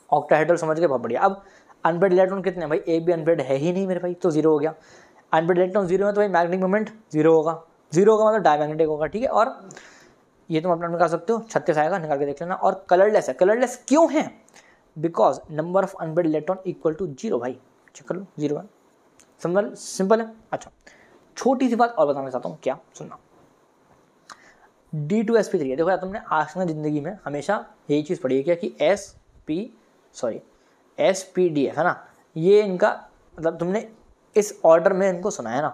ऑक्टाहेड्रल समझ गए, बहुत बढ़िया। अब अनपेयर्ड इलेक्ट्रॉन कितने हैं भाई? एक भी अनपेयर्ड है ही नहीं मेरे भाई, तो 0 हो गया। अनपेयर्ड इलेक्ट्रॉन 0 है तो भाई मैग्नेटिक मोमेंट 0 होगा, 0 होगा मतलब डायमैग्नेटिक होगा, ठीक है। और ये तुम अपना निकाल सकते हो, 36 आएगा, निकाल के देख लेना। और कलरलेस है, कलरलेस क्यों है? Because number of unpaired electron equal to 0 भाई, चेक कर लो, 0 है, सिंपल है। अच्छा छोटी सी बात और बताना चाहता हूँ, क्या? सुनना, D2sp3 है। देखो यार तुमने आज ना जिंदगी में हमेशा यही चीज़ पढ़ी है क्या कि SPDF, है ना, ये इनका मतलब तुमने इस ऑर्डर में इनको सुना है ना।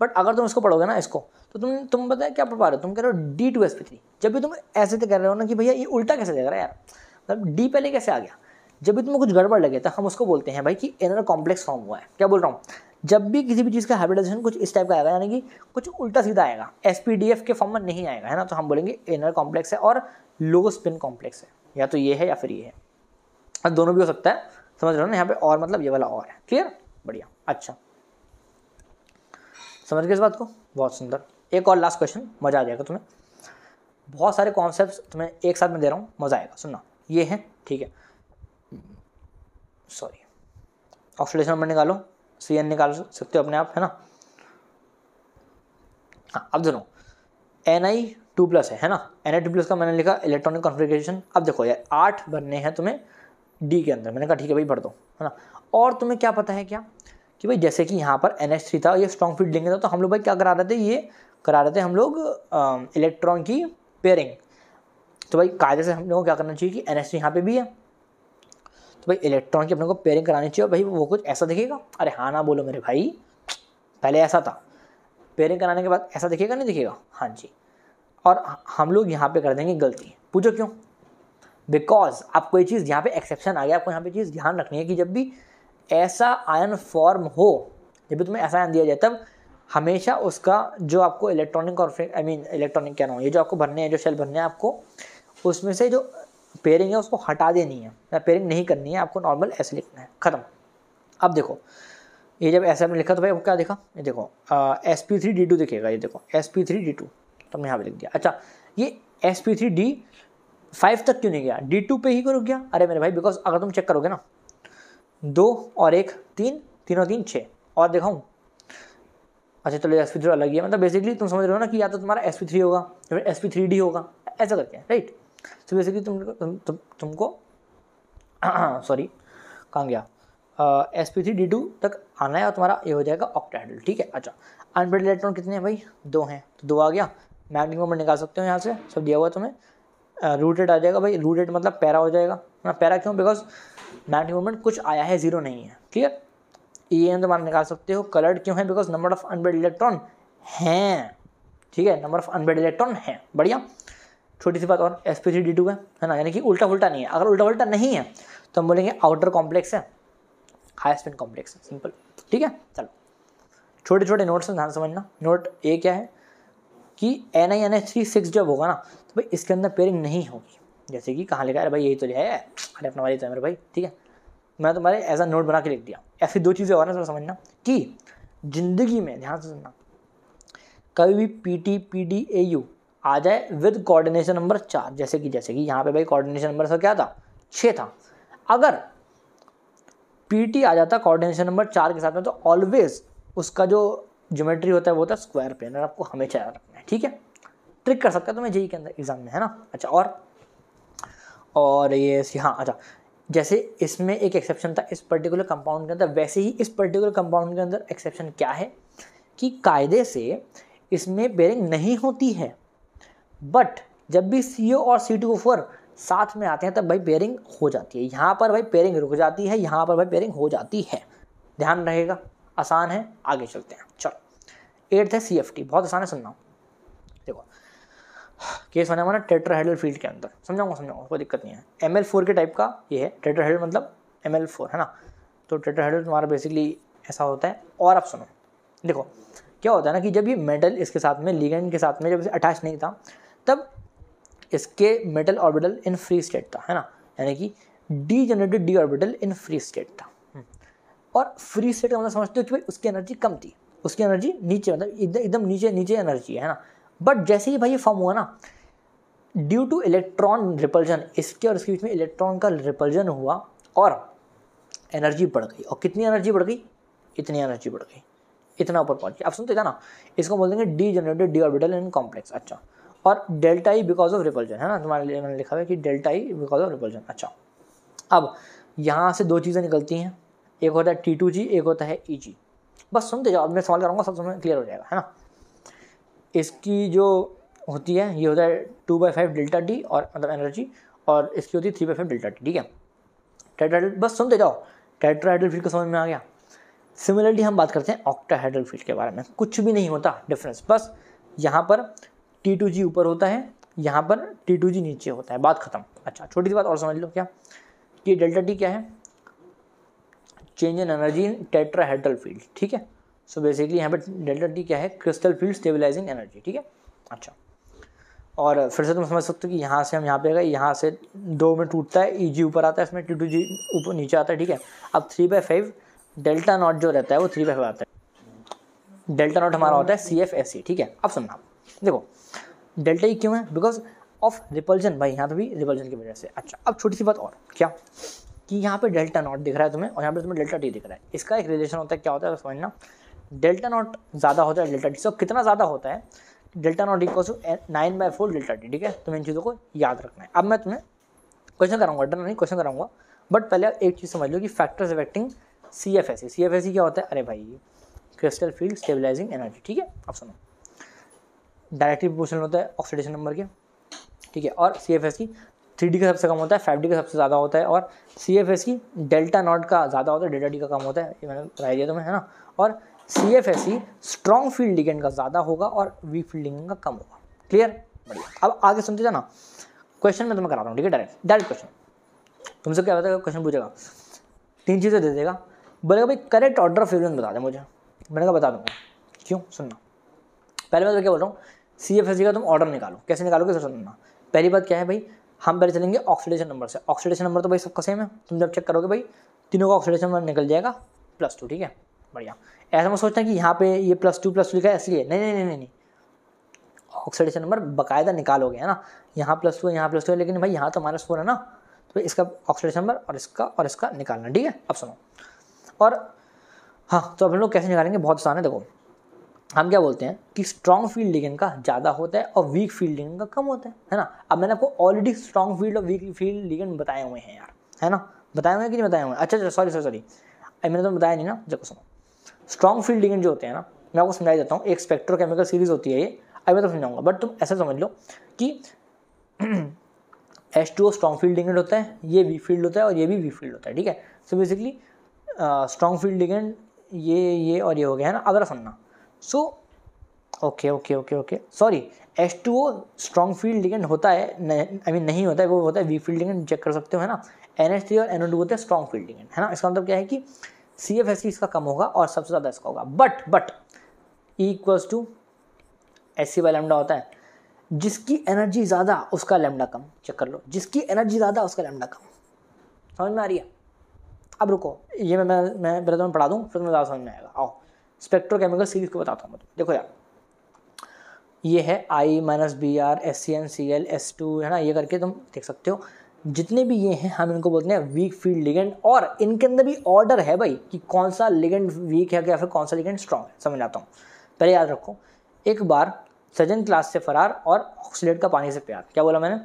बट अगर तुम इसको पढ़ोगे ना, इसको, तो तुम पता है क्या पढ़ पा रहे हो? तुम कह रहे हो D2sp3, जब भी तुम ऐसे तो कह रहे हो ना कि भैया ये उल्टा कैसे लग रहा है यार, मतलब D पहले कैसे आ गया? जब भी तुम्हें कुछ गड़बड़ लगे तो हम उसको बोलते हैं भाई कि इनर कॉम्प्लेक्स फॉर्म हुआ है। क्या बोल रहा हूँ? जब भी किसी भी चीज़ का हाइब्रिडाइजेशन कुछ इस टाइप का आएगा, यानी कि कुछ उल्टा सीधा आएगा, SPDF के फॉर्म में नहीं आएगा, है ना, तो हम बोलेंगे इनर कॉम्प्लेक्स है और लो स्पिन कॉम्प्लेक्स है, या तो ये है या फिर ये है, और दोनों भी हो सकता है, समझ रहे हो ना। यहाँ पे और मतलब ये वाला और है, क्लियर, बढ़िया। अच्छा समझ गए इस बात को, बहुत सुंदर। एक और लास्ट क्वेश्चन, मजा आ जाएगा तुम्हें, बहुत सारे कॉन्सेप्ट्स तुम्हें एक साथ में दे रहा हूँ, मजा आएगा, सुनना। ये है, ठीक है, सॉरी, ऑक्सीडेशन नंबर निकालो, CN निकाल सकते हो अपने आप, है ना। हाँ अब सुनो, Ni2+ है ना, Na2+ का मैंने लिखा इलेक्ट्रॉनिक कॉन्फ़िगरेशन। अब देखो यार 8 भरने हैं तुम्हें D के अंदर, मैंने कहा ठीक है भाई भर दो, है ना। और तुम्हें क्या पता है क्या कि भाई जैसे कि यहाँ पर NH3 था, ये स्ट्रॉन्ग फील्ड लेंगे था, तो हम लोग भाई क्या करा रहे थे? ये करा रहे थे हम लोग इलेक्ट्रॉन की पेयरिंग। तो भाई कायदे से हम लोगों को क्या करना चाहिए कि NH3 यहाँ पे भी है, तो भाई इलेक्ट्रॉन की अपने को पेयरिंग करानी चाहिए। भाई वो कुछ ऐसा दिखेगा? अरे हाँ ना बोलो मेरे भाई, पहले ऐसा था, पेयरिंग कराने के बाद ऐसा दिखेगा, नहीं दिखेगा? हाँ जी। और हम लोग यहाँ पे कर देंगे गलती, पूछो क्यों? बिकॉज आपको ये चीज़ यहाँ पे एक्सेप्शन आ गया, आपको यहाँ पे चीज़ ध्यान रखनी है कि जब भी ऐसा आयन फॉर्म हो, जब भी तुम्हें ऐसा आयन दिया जाए, तब हमेशा उसका जो आपको इलेक्ट्रॉनिक और इलेक्ट्रॉनिक क्या ना हो, ये जो आपको भरने हैं, जो शेल भरने हैं, आपको उसमें से जो पेयरिंग है उसको हटा देनी है, या पेयरिंग नहीं करनी है, आपको नॉर्मल ऐसे लिखना है, खत्म। अब देखो ये जब ऐसे हमने लिखा तो भाई वो क्या देखा, ये देखो sp3d2 दिखेगा, ये देखो sp3d2, तो हमने यहाँ पे लिख दिया। अच्छा ये sp3d5 तक क्यों नहीं गया, D2 पे ही क्यों रुक गया? अरे मेरे भाई बिकॉज अगर तुम चेक करोगे ना, 2 और 1 3, 3 और 3 6, और दिखाऊँ? अच्छा चलो sp3 अलग ही है, मतलब बेसिकली तुम समझ रहे हो ना कि या तो तुम्हारा sp3 होगा या फिर sp3d होगा, ऐसा करके, राइट। सो बेसिकली तुमको सॉरी कहाँ गया, sp3d2 तक आना है और तुम्हारा ये हो जाएगा ऑक्टाहेड्रल, ठीक है। अच्छा अनपेयर्ड इलेक्ट्रॉन कितने हैं भाई? 2 हैं, तो 2 आ गया। मैग्नेटिक मोमेंट निकाल सकते हो यहाँ से, सब दिया हुआ है तुम्हें। रूटेड आ जाएगा भाई, रूटेड मतलब पैरा हो जाएगा ना, पैरा क्यों? बिकॉज मैग्नेटिक मोमेंट कुछ आया है, 0 नहीं है, क्लियर। EN तुम्हारा निकाल सकते हो। कलर्ड क्यों है? Because number of unpaired electron हैं, ठीक है, नंबर ऑफ अनपेयर्ड इलेक्ट्रॉन है, बढ़िया। छोटी सी बात और, sp3d2 है ना, यानी कि उल्टा उल्टा नहीं है। अगर उल्टा उल्टा नहीं है तो हम बोलेंगे आउटर कॉम्प्लेक्स है, हाई स्पिन कॉम्प्लेक्स है, सिंपल, ठीक है। चलो छोटे छोटे नोट्स में ध्यान समझना। नोट ए क्या है कि NiNH3 6 जब होगा ना तो भाई इसके अंदर पेयरिंग नहीं होगी। जैसे कि कहाँ लिखा है, अरे भाई यही तो है, अरे अपना वाली तो है मेरे भाई, ठीक है, मैं तुम्हारे एज अ नोट बना के लिख दिया। ऐसी दो चीज़ें और ना थोड़ा समझना कि जिंदगी में ध्यान से सुनना, कभी भी PT PD AU आ जाए विद कोऑर्डिनेशन नंबर 4, जैसे कि यहाँ पे भाई कोऑर्डिनेशन नंबर से क्या था 6 था, अगर PT आ जाता कोऑर्डिनेशन नंबर 4 के साथ में तो ऑलवेज उसका जो ज्योमेट्री होता है वो होता है स्क्वायर प्लेन, और आपको हमेशा याद रखना है, ठीक है। ट्रिक कर सकता है तुम्हें जेईई के अंदर एग्जाम में, है ना। अच्छा और ये हाँ, अच्छा जैसे इसमें एक एक्सेप्शन था इस पर्टिकुलर कंपाउंड के अंदर, वैसे ही इस पर्टिकुलर कंपाउंड के अंदर एक्सेप्शन क्या है कि कायदे से इसमें पेयरिंग नहीं होती है, बट जब भी CO और C2O4 साथ में आते हैं तब भाई पेयरिंग हो जाती है। यहाँ पर भाई पेयरिंग रुक जाती है, यहाँ पर भाई पेयरिंग हो जाती है, ध्यान रहेगा, आसान है। आगे चलते हैं, चलो 8th है CFT, बहुत आसान है, सुनना। देखो केस बना हमारा टेट्राहेड्रल फील्ड के अंदर, समझाऊंगा कोई दिक्कत नहीं है। ML4 के टाइप का ये है, टेट्राहेड्रल मतलब ML4 है ना। तो टेट्राहेड्रल तुम्हारा बेसिकली ऐसा होता है। और आप सुनो, देखो क्या होता है ना कि जब ये मेटल इसके साथ में लिगेंड के साथ में जब इसे अटैच नहीं था तब इसके metal orbital in free state था, है ना, यानी कि degenerated D orbital in free state था। और फ्री स्टेट का मतलब समझते हो कि भाई उसकी एनर्जी कम थी, उसकी एनर्जी नीचे, मतलब एकदम नीचे एनर्जी है ना। बट जैसे ही भाई ये फॉर्म हुआ ना, ड्यू टू इलेक्ट्रॉन रिपल्जन, इसके और इसके बीच में इलेक्ट्रॉन का रिपल्जन हुआ और एनर्जी बढ़ गई। और कितनी एनर्जी बढ़ गई, इतनी एनर्जी बढ़ गई, इतना ऊपर पहुंच गया। आप सुनते थे ना, इसको बोल देंगे degenerated D orbital in complex. अच्छा, और delta E because of repulsion, है ना, तुम्हारे लिए मैंने लिखा है कि delta E because of repulsion. अच्छा, अब यहाँ से दो चीज़ें निकलती हैं, एक होता है T2G, एक होता है EG। बस सुनते जाओ, मैं सवाल कराऊंगा सब समझ क्लियर हो जाएगा, है ना। इसकी जो होती है ये होता है 2/5 डेल्टा टी, और मतलब एनर्जी, और इसकी होती है 3/5 डेल्टा टी, ठीक है। टेट्राहेड्रल, बस सुनते जाओ, टेट्राहेड्रल फील्ड को समझ में आ गया। सिमिलरली हम बात करते हैं ऑक्टाहेड्रल फील्ड के बारे में, कुछ भी नहीं होता डिफरेंस, बस यहाँ पर T2G ऊपर होता है, यहाँ पर T2G नीचे होता है, बात खत्म। अच्छा, छोटी सी बात और समझ लो, क्या कि डेल्टा टी क्या है, change in energy in tetrahedral field, ठीक है। सो बेसिकली यहाँ पर डेल्टा टी क्या है, क्रिस्टल फील्ड स्टेबलाइजिंग एनर्जी, ठीक है। अच्छा, और फिर से तुम समझ सकते हो कि यहाँ से हम यहाँ पे गए, यहाँ से 2 में टूटता है, EG ऊपर आता है, इसमें T2G ऊपर नीचे आता है, ठीक है। अब 3/5 डेल्टा नॉट जो रहता है वो 3/5 आता है, डेल्टा नॉट हमारा होता है CFSE, ठीक है। अब सुनना, देखो डेल्टा ई क्यों है, बिकॉज ऑफ रिपल्जन, भाई यहाँ पे भी रिपल्जन की वजह से। अच्छा, अब छोटी सी बात और, क्या कि यहाँ पे डेल्टा नॉट दिख रहा है तुम्हें और यहाँ पे तुम्हें डेल्टा टी दिख रहा है, इसका एक रिलेशन होता है, क्या होता है समझना। डेल्टा नॉट ज़्यादा होता है डेल्टा टी से, कितना ज़्यादा होता है, delta not equal to 9/4 delta T, ठीक है। तुम्हें इन चीज़ों को याद रखना है। अब मैं तुम्हें क्वेश्चन कराऊंगा, डर नहीं, क्वेश्चन कराऊंगा, बट पहले एक चीज़ समझ लो कि फैक्टर्स अफेक्टिंग CFSE क्या होता है, अरे भाई क्रिस्टल फील्ड स्टेबलाइजिंग एनर्जी, ठीक है। अब सुनो, डायरेक्टली प्रोपोर्शनल होता है ऑक्सीडेशन नंबर के, ठीक है। और CFSE 3D का सबसे कम होता है, 5D का सबसे ज़्यादा होता है, और CFSE डेल्टा नॉट का ज़्यादा होता है, डेल्टा टी का कम होता है, ये मैंने बताया दिया तुम्हें, है ना। और CFSE स्ट्रॉन्ग फील्ड लिगेंड का ज़्यादा होगा और वीक फील्ड लिगेंड का कम होगा, क्लियर, बढ़िया। अब आगे सुनते जाना, क्वेश्चन मैं तुम्हें करा रहा हूँ, ठीक है, डायरेक्ट क्वेश्चन। तुमसे क्या बताएगा, क्वेश्चन पूछेगा, 3 चीज़ें दे देगा, बोलेगा भाई करेक्ट ऑर्डर ऑफ फ्रीक्वेंस बता दे मुझे। मैंने कहा बता दूंगा, क्यों, सुनना। पहले बात मैं क्या बोल रहा हूँ, CFSE का तुम ऑर्डर निकालो, कैसे निकालोगे, सुनना। पहली बात क्या है भाई, हम पहले चलेंगे ऑक्सीडेशन नंबर से। ऑक्सीडेशन नंबर तो भाई सबका सेम है, तुम जब चेक करोगे भाई तीनों का ऑक्सीडेशन नंबर निकल जाएगा +2, ठीक है, बढ़िया। ऐसा मत सोचना कि यहाँ पे ये +2 लिखा है इसलिए, नहीं, ऑक्सीडेशन नंबर बाकायदा निकालोगे, है ना। यहाँ +2 है, यहाँ +2 है, लेकिन भाई यहाँ तो -4 है ना, तो इसका ऑक्सीडेशन नंबर और इसका निकालना, ठीक है। अब सुनो, और हाँ, तो अब हम लोग कैसे निकालेंगे, बहुत आसान है। देखो हम क्या बोलते हैं कि स्ट्रॉन्ग फील्ड लिगेंड का ज़्यादा होता है और वीक फील्ड लिगेंड का कम होता है ना। अब मैंने आपको ऑलरेडी स्ट्रॉन्ग फील्ड और वीक फील्ड लिगेंड बताए हुए हैं यार, है ना, बताए हुए हैं कि नहीं बताए हुए हैं। अच्छा, सॉरी, अभी मैंने तो बताया नहीं ना। देखो सुनो, स्ट्रॉन्ग फील्ड लिगेंड जो होते हैं ना, मैं आपको समझा देता हूँ, एक स्पेक्ट्रोकेमिकल सीरीज होती है ये, अभी मैं तो समझाऊंगा, बट तुम ऐसा समझ लो कि H2O स्ट्रॉन्ग फील्ड लिगेंड होता है, ये वीक फील्ड होता है, और ये भी वीक फील्ड होता है, ठीक है। So basically strong field ligand ये और ये हो गया, है ना। अगर सुनना, so okay, sorry, H2O strong field ligand होता है, नहीं होता है, वो होता है वीक फील्ड लिगेंड, चेक कर सकते हो, है ना। NH3 और NO2 होते हैं स्ट्रॉन्ग फील्ड लिगेंड, है ना। इसका मतलब क्या है कि CFSE इसका कम होगा और सबसे ज़्यादा इसका होगा। But E equals to SC by lambda होता है, जिसकी एनर्जी ज़्यादा उसका लैम्डा कम। चेक कर लो, जिसकी एनर्जी ज़्यादा उसका लैम्डा कम। समझ में आ रही है? अब रुको, ये मैं पहले तुम्हें पढ़ा दूँ, फिर तुम्हें ज़्यादा समझ में आएगा। आओ स्पेक्ट्रोकेमिकल सीरीज को बताता हूँ मैं। देखो यार, ये है I minus BR SCN CL S2 है ना, ये करके तुम देख सकते हो। जितने भी ये हैं हम इनको बोलते हैं वीक फील्ड लिगेंड, और इनके अंदर भी ऑर्डर है भाई कि कौन सा लिगेंड वीक है या फिर कौन सा लिगेंड स्ट्रॉन्ग है। समझ आता हूँ, पहले याद रखो। एक बार सजन क्लास से फरार और ऑक्सीलेट का पानी से प्यार। क्या बोला मैंने?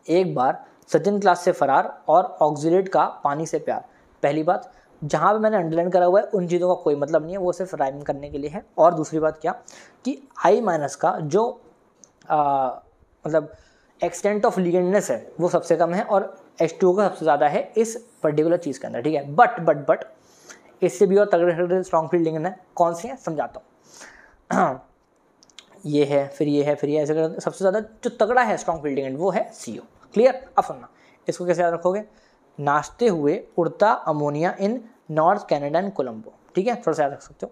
एक बार सजन क्लास से फरार और ऑक्सीलेट का पानी से प्यार। पहली बात, जहाँ पे मैंने अंडरलाइन करा हुआ है उन चीज़ों का कोई मतलब नहीं है, वो सिर्फ राइम करने के लिए है। और दूसरी बात क्या कि I माइनस का जो मतलब एक्सटेंट ऑफ लिगेंडनेस है वो सबसे कम है और H2O का सबसे ज़्यादा है इस पर्टिकुलर चीज़ के अंदर, ठीक है। बट इससे भी और तगड़े स्ट्रॉन्ग फील्ड लिगेंड है। कौन सी है समझाता हूँ। ये है, फिर ये है, फिर ये, ऐसे करके सबसे ज़्यादा जो तगड़ा है स्ट्रॉन्ग फील्ड लिगेंड वो है CO। क्लियर? अब सुनना, इसको कैसे याद रखोगे? नाचते हुए उड़ता ammonia in north Canada and Colombo. ठीक है, थोड़ा सा याद रख सकते हो।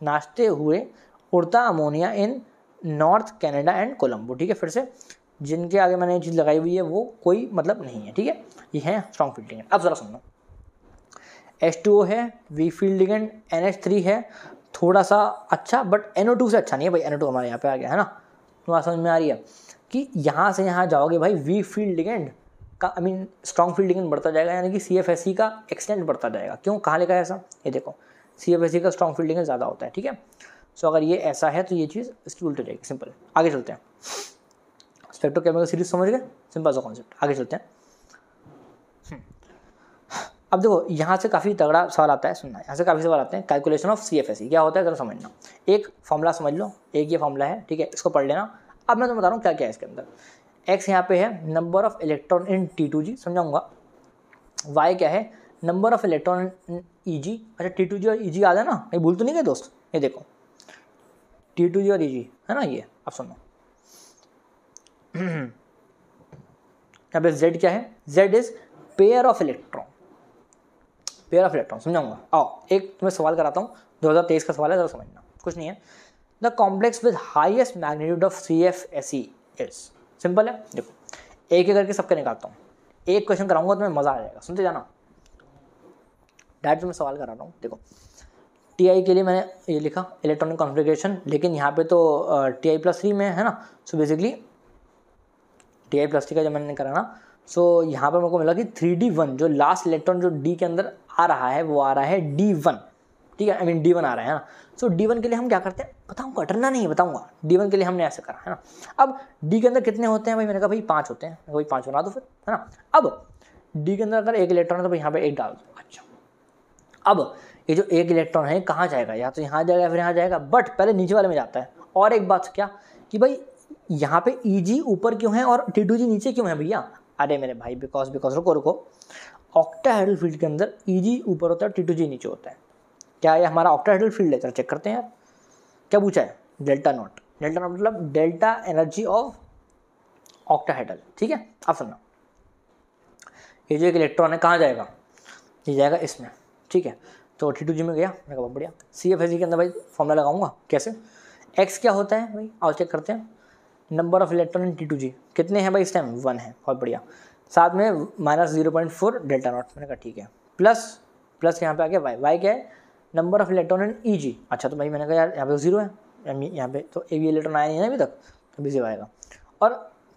नाचते हुए उड़ता ammonia in north Canada and Colombo. ठीक है, फिर से जिनके आगे मैंने ये चीज़ लगाई हुई है वो कोई मतलब नहीं है। ठीक है, ये है स्ट्रॉन्ग फील्ड लिगेंड। अब ज़रा सुनो, H2O है, वीक फील्ड लिगेंड, NH3 है थोड़ा सा अच्छा, बट NO2 से अच्छा नहीं है भाई। NO2 हमारे यहाँ पे आ गया है ना, तुम्हारा समझ में आ रही है कि यहाँ से यहाँ जाओगे भाई, वीक फील्ड लिगेंड का स्ट्रॉन्ग फील्ड लिगेंड बढ़ता जाएगा, यानी कि CFSE का एक्सटेंट बढ़ता जाएगा। क्यों, कहाँ लिखा है ऐसा? ये देखो, CFSE का स्ट्रॉन्ग फील्ड लिगेंड ज़्यादा होता है। ठीक है, सो अगर ये ऐसा है तो ये चीज़ इसकी उल्टी जाएगी। सिंपल, आगे चलते हैं। स्पेक्ट्रोकेमिकल सीरीज समझ गए, सिंपल सा कॉन्सेप्ट। आगे चलते हैं। अब देखो, यहाँ से काफ़ी तगड़ा सवाल आता है, सुनना, यहाँ से काफ़ी सवाल आते हैं। कैलकुलेशन ऑफ CFSE क्या होता है, जरा समझना। एक फॉर्मूला समझ लो, एक ये फॉर्मूला है, ठीक है, इसको पढ़ लेना। अब मैं तुम्हें बता रहा हूँ क्या क्या है इसके अंदर। X यहाँ पे है number of electron in T2G, समझाऊंगा। Y क्या है, number of electron in EG। अच्छा, T2G और EG याद है ना, ये भूल तो नहीं गए दोस्त? ये देखो T2G और EG है ना ये। अब सुनो, यहाँ पे Z क्या है, Z is pair of electron. Pair of electron समझाऊंगा। आओ एक तुम्हें सवाल कराता हूँ, 2023 का सवाल है, जरा समझना। कुछ नहीं है। The complex with highest magnitude of CFSE is. Simple है, देखो एक एक करके सबके निकालता हूँ। एक क्वेश्चन कराऊंगा तुम्हें मजा आ जाएगा, सुनते जाना। डायरेक्ट तुम्हें सवाल करा रहा हूँ। देखो TI के लिए मैंने ये लिखा इलेक्ट्रॉनिक कॉन्फ़िगरेशन, लेकिन यहाँ पे तो TI+3 में है ना। सो बेसिकली TI+3 का जब मैंने करा ना, सो यहाँ पर मेरे को मिला कि 3D1 जो लास्ट इलेक्ट्रॉन जो D के अंदर आ रहा है वो आ रहा है D1। ठीक है, D1 आ रहा है ना। सो D1 के लिए हम क्या करते हैं बताऊँगा, डरना नहीं, बताऊँगा। D1 के लिए हमने ऐसे करा है ना। अब D के अंदर कितने होते हैं भाई? मैंने कहा भाई 5 होते हैं, भाई 5 बना दो फिर, है ना। अब D के अंदर अगर एक इलेक्ट्रॉन है तो भाई यहाँ पे एक डाल दो। अच्छा, अब ये जो एक इलेक्ट्रॉन है कहाँ जाएगा? या तो यहाँ जाएगा फिर यहाँ जाएगा, बट पहले नीचे वाले में जाता है। और एक बात क्या कि भाई यहाँ पे EG ऊपर क्यों है और T2G नीचे क्यों है भैया? अरे मेरे भाई, बिकॉज रुको, ऑक्टाहेड्रल फील्ड के अंदर EG ऊपर होता है, T2G नीचे होता है। क्या ये हमारा ऑक्टाहेड्रल फील्ड है? चलो चेक करते हैं यार। क्या पूछा है? Delta not. डेल्टा नॉट मतलब डेल्टा एनर्जी ऑफ ऑक्टाहेड्रल। ठीक है, अब सुनना, ये जो एक इलेक्ट्रॉन है कहाँ जाएगा? ये जाएगा इसमें। ठीक है, तो T2G में गया। मैंने कहा बहुत बढ़िया। CFSE के अंदर भाई फॉर्मूला लगाऊंगा कैसे? X क्या होता है भाई? आओ चेक करते हैं। Number of electron in T2G कितने हैं भाई इस टाइम? 1 है, बहुत बढ़िया। साथ में -0.4 डेल्टा नॉट। मैंने कहा ठीक है। प्लस यहाँ पे आ गया Y क्या है? Number of electron in EG। अच्छा, तो भाई मैंने कहा यार यहाँ पे 0 है, यहाँ पे तो एक भी इलेक्ट्रॉन आया नहीं है अभी तक, तो भी 0 आएगा। और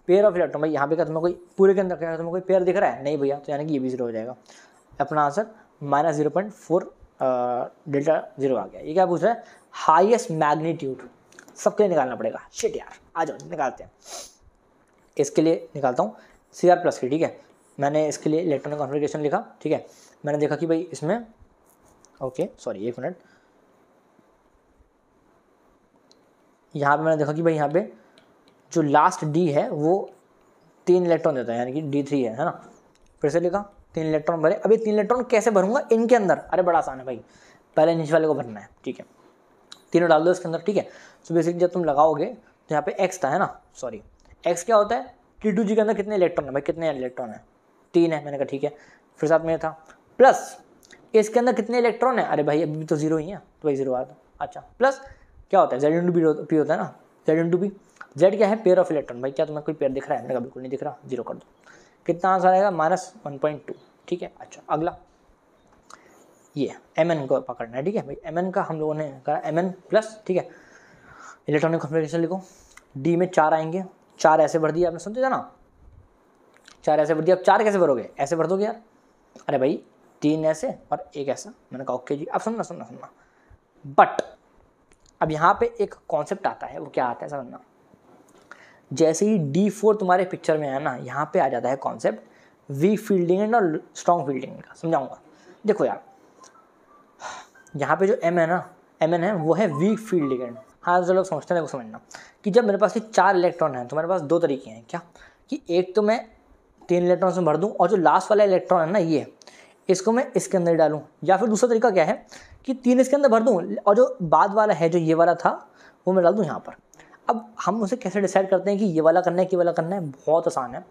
पेयर ऑफ इलेक्ट्रॉन भाई यहाँ पे क्या तुम्हें कोई पूरे के अंदर क्या तुम्हें कोई पेयर दिख रहा है? नहीं भैया, तो यानी कि ये भी 0 हो जाएगा। अपना आंसर -0.4 डेल्टा 0 आ गया। ये क्या पूछ रहा है? Highest magnitude. सबके लिए निकालना पड़ेगा। शिट यार, आ जाओ निकालते हैं। इसके लिए निकालता हूँ Cr+3। ठीक है, मैंने इसके लिए इलेक्ट्रॉनिक कॉन्फ़िगरेशन लिखा। ठीक है, मैंने देखा कि भाई इसमें ओके सॉरी एक मिनट, यहाँ पे मैंने देखा कि भाई यहाँ पे जो लास्ट D है वो 3 इलेक्ट्रॉन देता है, यानी कि D3 है ना। फिर से लिखा 3 इलेक्ट्रॉन भरे। अब ये 3 इलेक्ट्रॉन कैसे भरूंगा इनके अंदर? अरे बड़ा आसान है भाई, पहले नीचे वाले को भरना है। ठीक है, तीनों डाल दो इसके अंदर। ठीक है, सो बेसिकली जब तुम लगाओगे तो यहाँ पे X था है ना, सॉरी X क्या होता है? T2G के अंदर कितने इलेक्ट्रॉन है भाई? कितने इलेक्ट्रॉन है? 3 है। मैंने कहा ठीक है। फिर साथ में था प्लस इसके अंदर कितने इलेक्ट्रॉन है, अरे भाई अभी भी तो जीरो ही है, तो भाई जीरो आता। अच्छा प्लस क्या होता है, जेड इंटू पी होता है ना, जेड इंटू पी। जेड क्या है, पेयर ऑफ इलेक्ट्रॉन। भाई क्या तुम्हें कोई पेयर दिख रहा है, मेरा बिल्कुल नहीं दिख रहा, जीरो कर दो। कितना आंसर आएगा, -1.2। ठीक है, अच्छा अगला ये एम एन को पकड़ना है। ठीक है भाई, एम एन का हम लोगों ने करा एम एन प्लस। ठीक है, इलेक्ट्रॉनिक कॉन्फ़िगरेशन लिखो, डी में 4 आएंगे, 4 ऐसे भर दिया आपने, समझे ना, 4 ऐसे भर दिया। अब 4 कैसे भरोगे, ऐसे भर दोगे यार, अरे भाई 3 ऐसे और 1 ऐसा। मैंने कहा ओके जी। अब सुनना बट अब यहाँ पे एक कॉन्सेप्ट आता है, वो क्या आता है समझना। जैसे ही D4 तुम्हारे पिक्चर में आया ना, यहाँ पे आ जाता है कॉन्सेप्ट वीक फील्ड लिगेंड और स्ट्रॉन्ग फील्ड लिगेंड का। समझाऊंगा, देखो यार, यहाँ पे जो एम एन है वो है वीक फील्ड लिगेंड। हाँ जो लोग समझते हैं, देखो समझना कि जब मेरे पास ये 4 इलेक्ट्रॉन हैं तो मेरे पास 2 तरीके हैं। क्या कि एक तो मैं 3 इलेक्ट्रॉन से भर दूँ और जो लास्ट वाला इलेक्ट्रॉन है ना, ये इसको मैं इसके अंदर डालूँ, या फिर दूसरा तरीका क्या है कि 3 इसके अंदर भर दूँ और जो बाद वाला है, जो ये वाला था, वो मैं डाल दूँ यहाँ पर। अब हम उसे कैसे डिसाइड करते हैं कि ये वाला करना है कि वाला करना है, बहुत आसान है।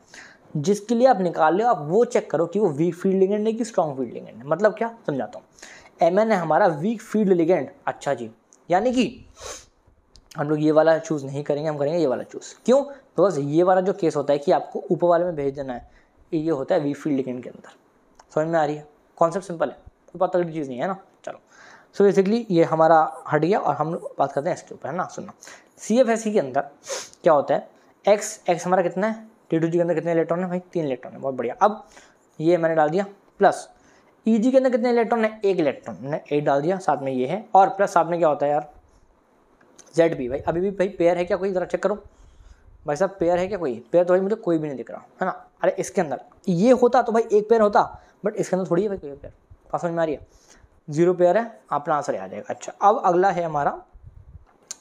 जिसके लिए आप निकाल लो, आप वो चेक करो कि वो वीक फील्ड लिगेंड है कि स्ट्रॉन्ग फील्ड लिगेंड है। मतलब क्या, समझाता हूँ। एम एन है हमारा वीक फील्ड लिगेंड। अच्छा जी, यानी कि हम लोग ये वाला चूज़ नहीं करेंगे, हम करेंगे ये वाला चूज़। क्यों, बिकॉज ये वाला जो केस होता है कि आपको ऊपर वाले में भेज देना है, ये होता है वीक फील्ड लिगेंड के अंदर। समझ में आ रही है, कॉन्सेप्ट सिंपल है, कोई बहुत तगड़ी चीज़ नहीं है ना। चलो सो बेसिकली ये हमारा हट गया और हम बात करते हैं इसके ऊपर, है ना। सुनना, CFSE के अंदर क्या होता है, एक्स हमारा कितना है, T2G के अंदर कितने इलेक्ट्रॉन है भाई, 3 इलेक्ट्रॉन है, बहुत बढ़िया। अब ये मैंने डाल दिया प्लस, EG के अंदर कितने इलेक्ट्रॉन है, 1 इलेक्ट्रॉन, मैंने 8 डाल दिया, साथ में ये है, और प्लस साथ में क्या होता है यार, ZB। भाई अभी भी भाई पेयर है क्या कोई, जरा चेक करो भाई साहब, पेयर है क्या कोई, पेयर तो भाई मुझे कोई भी नहीं दिख रहा है ना। अरे इसके अंदर ये होता तो भाई एक पेयर होता, बट इसके अंदर थोड़ी है भाई कोई पेयर। बात समझ में आ रही है, 0 पेयर है, अपना आंसर आ जाएगा। अच्छा अब अगला है हमारा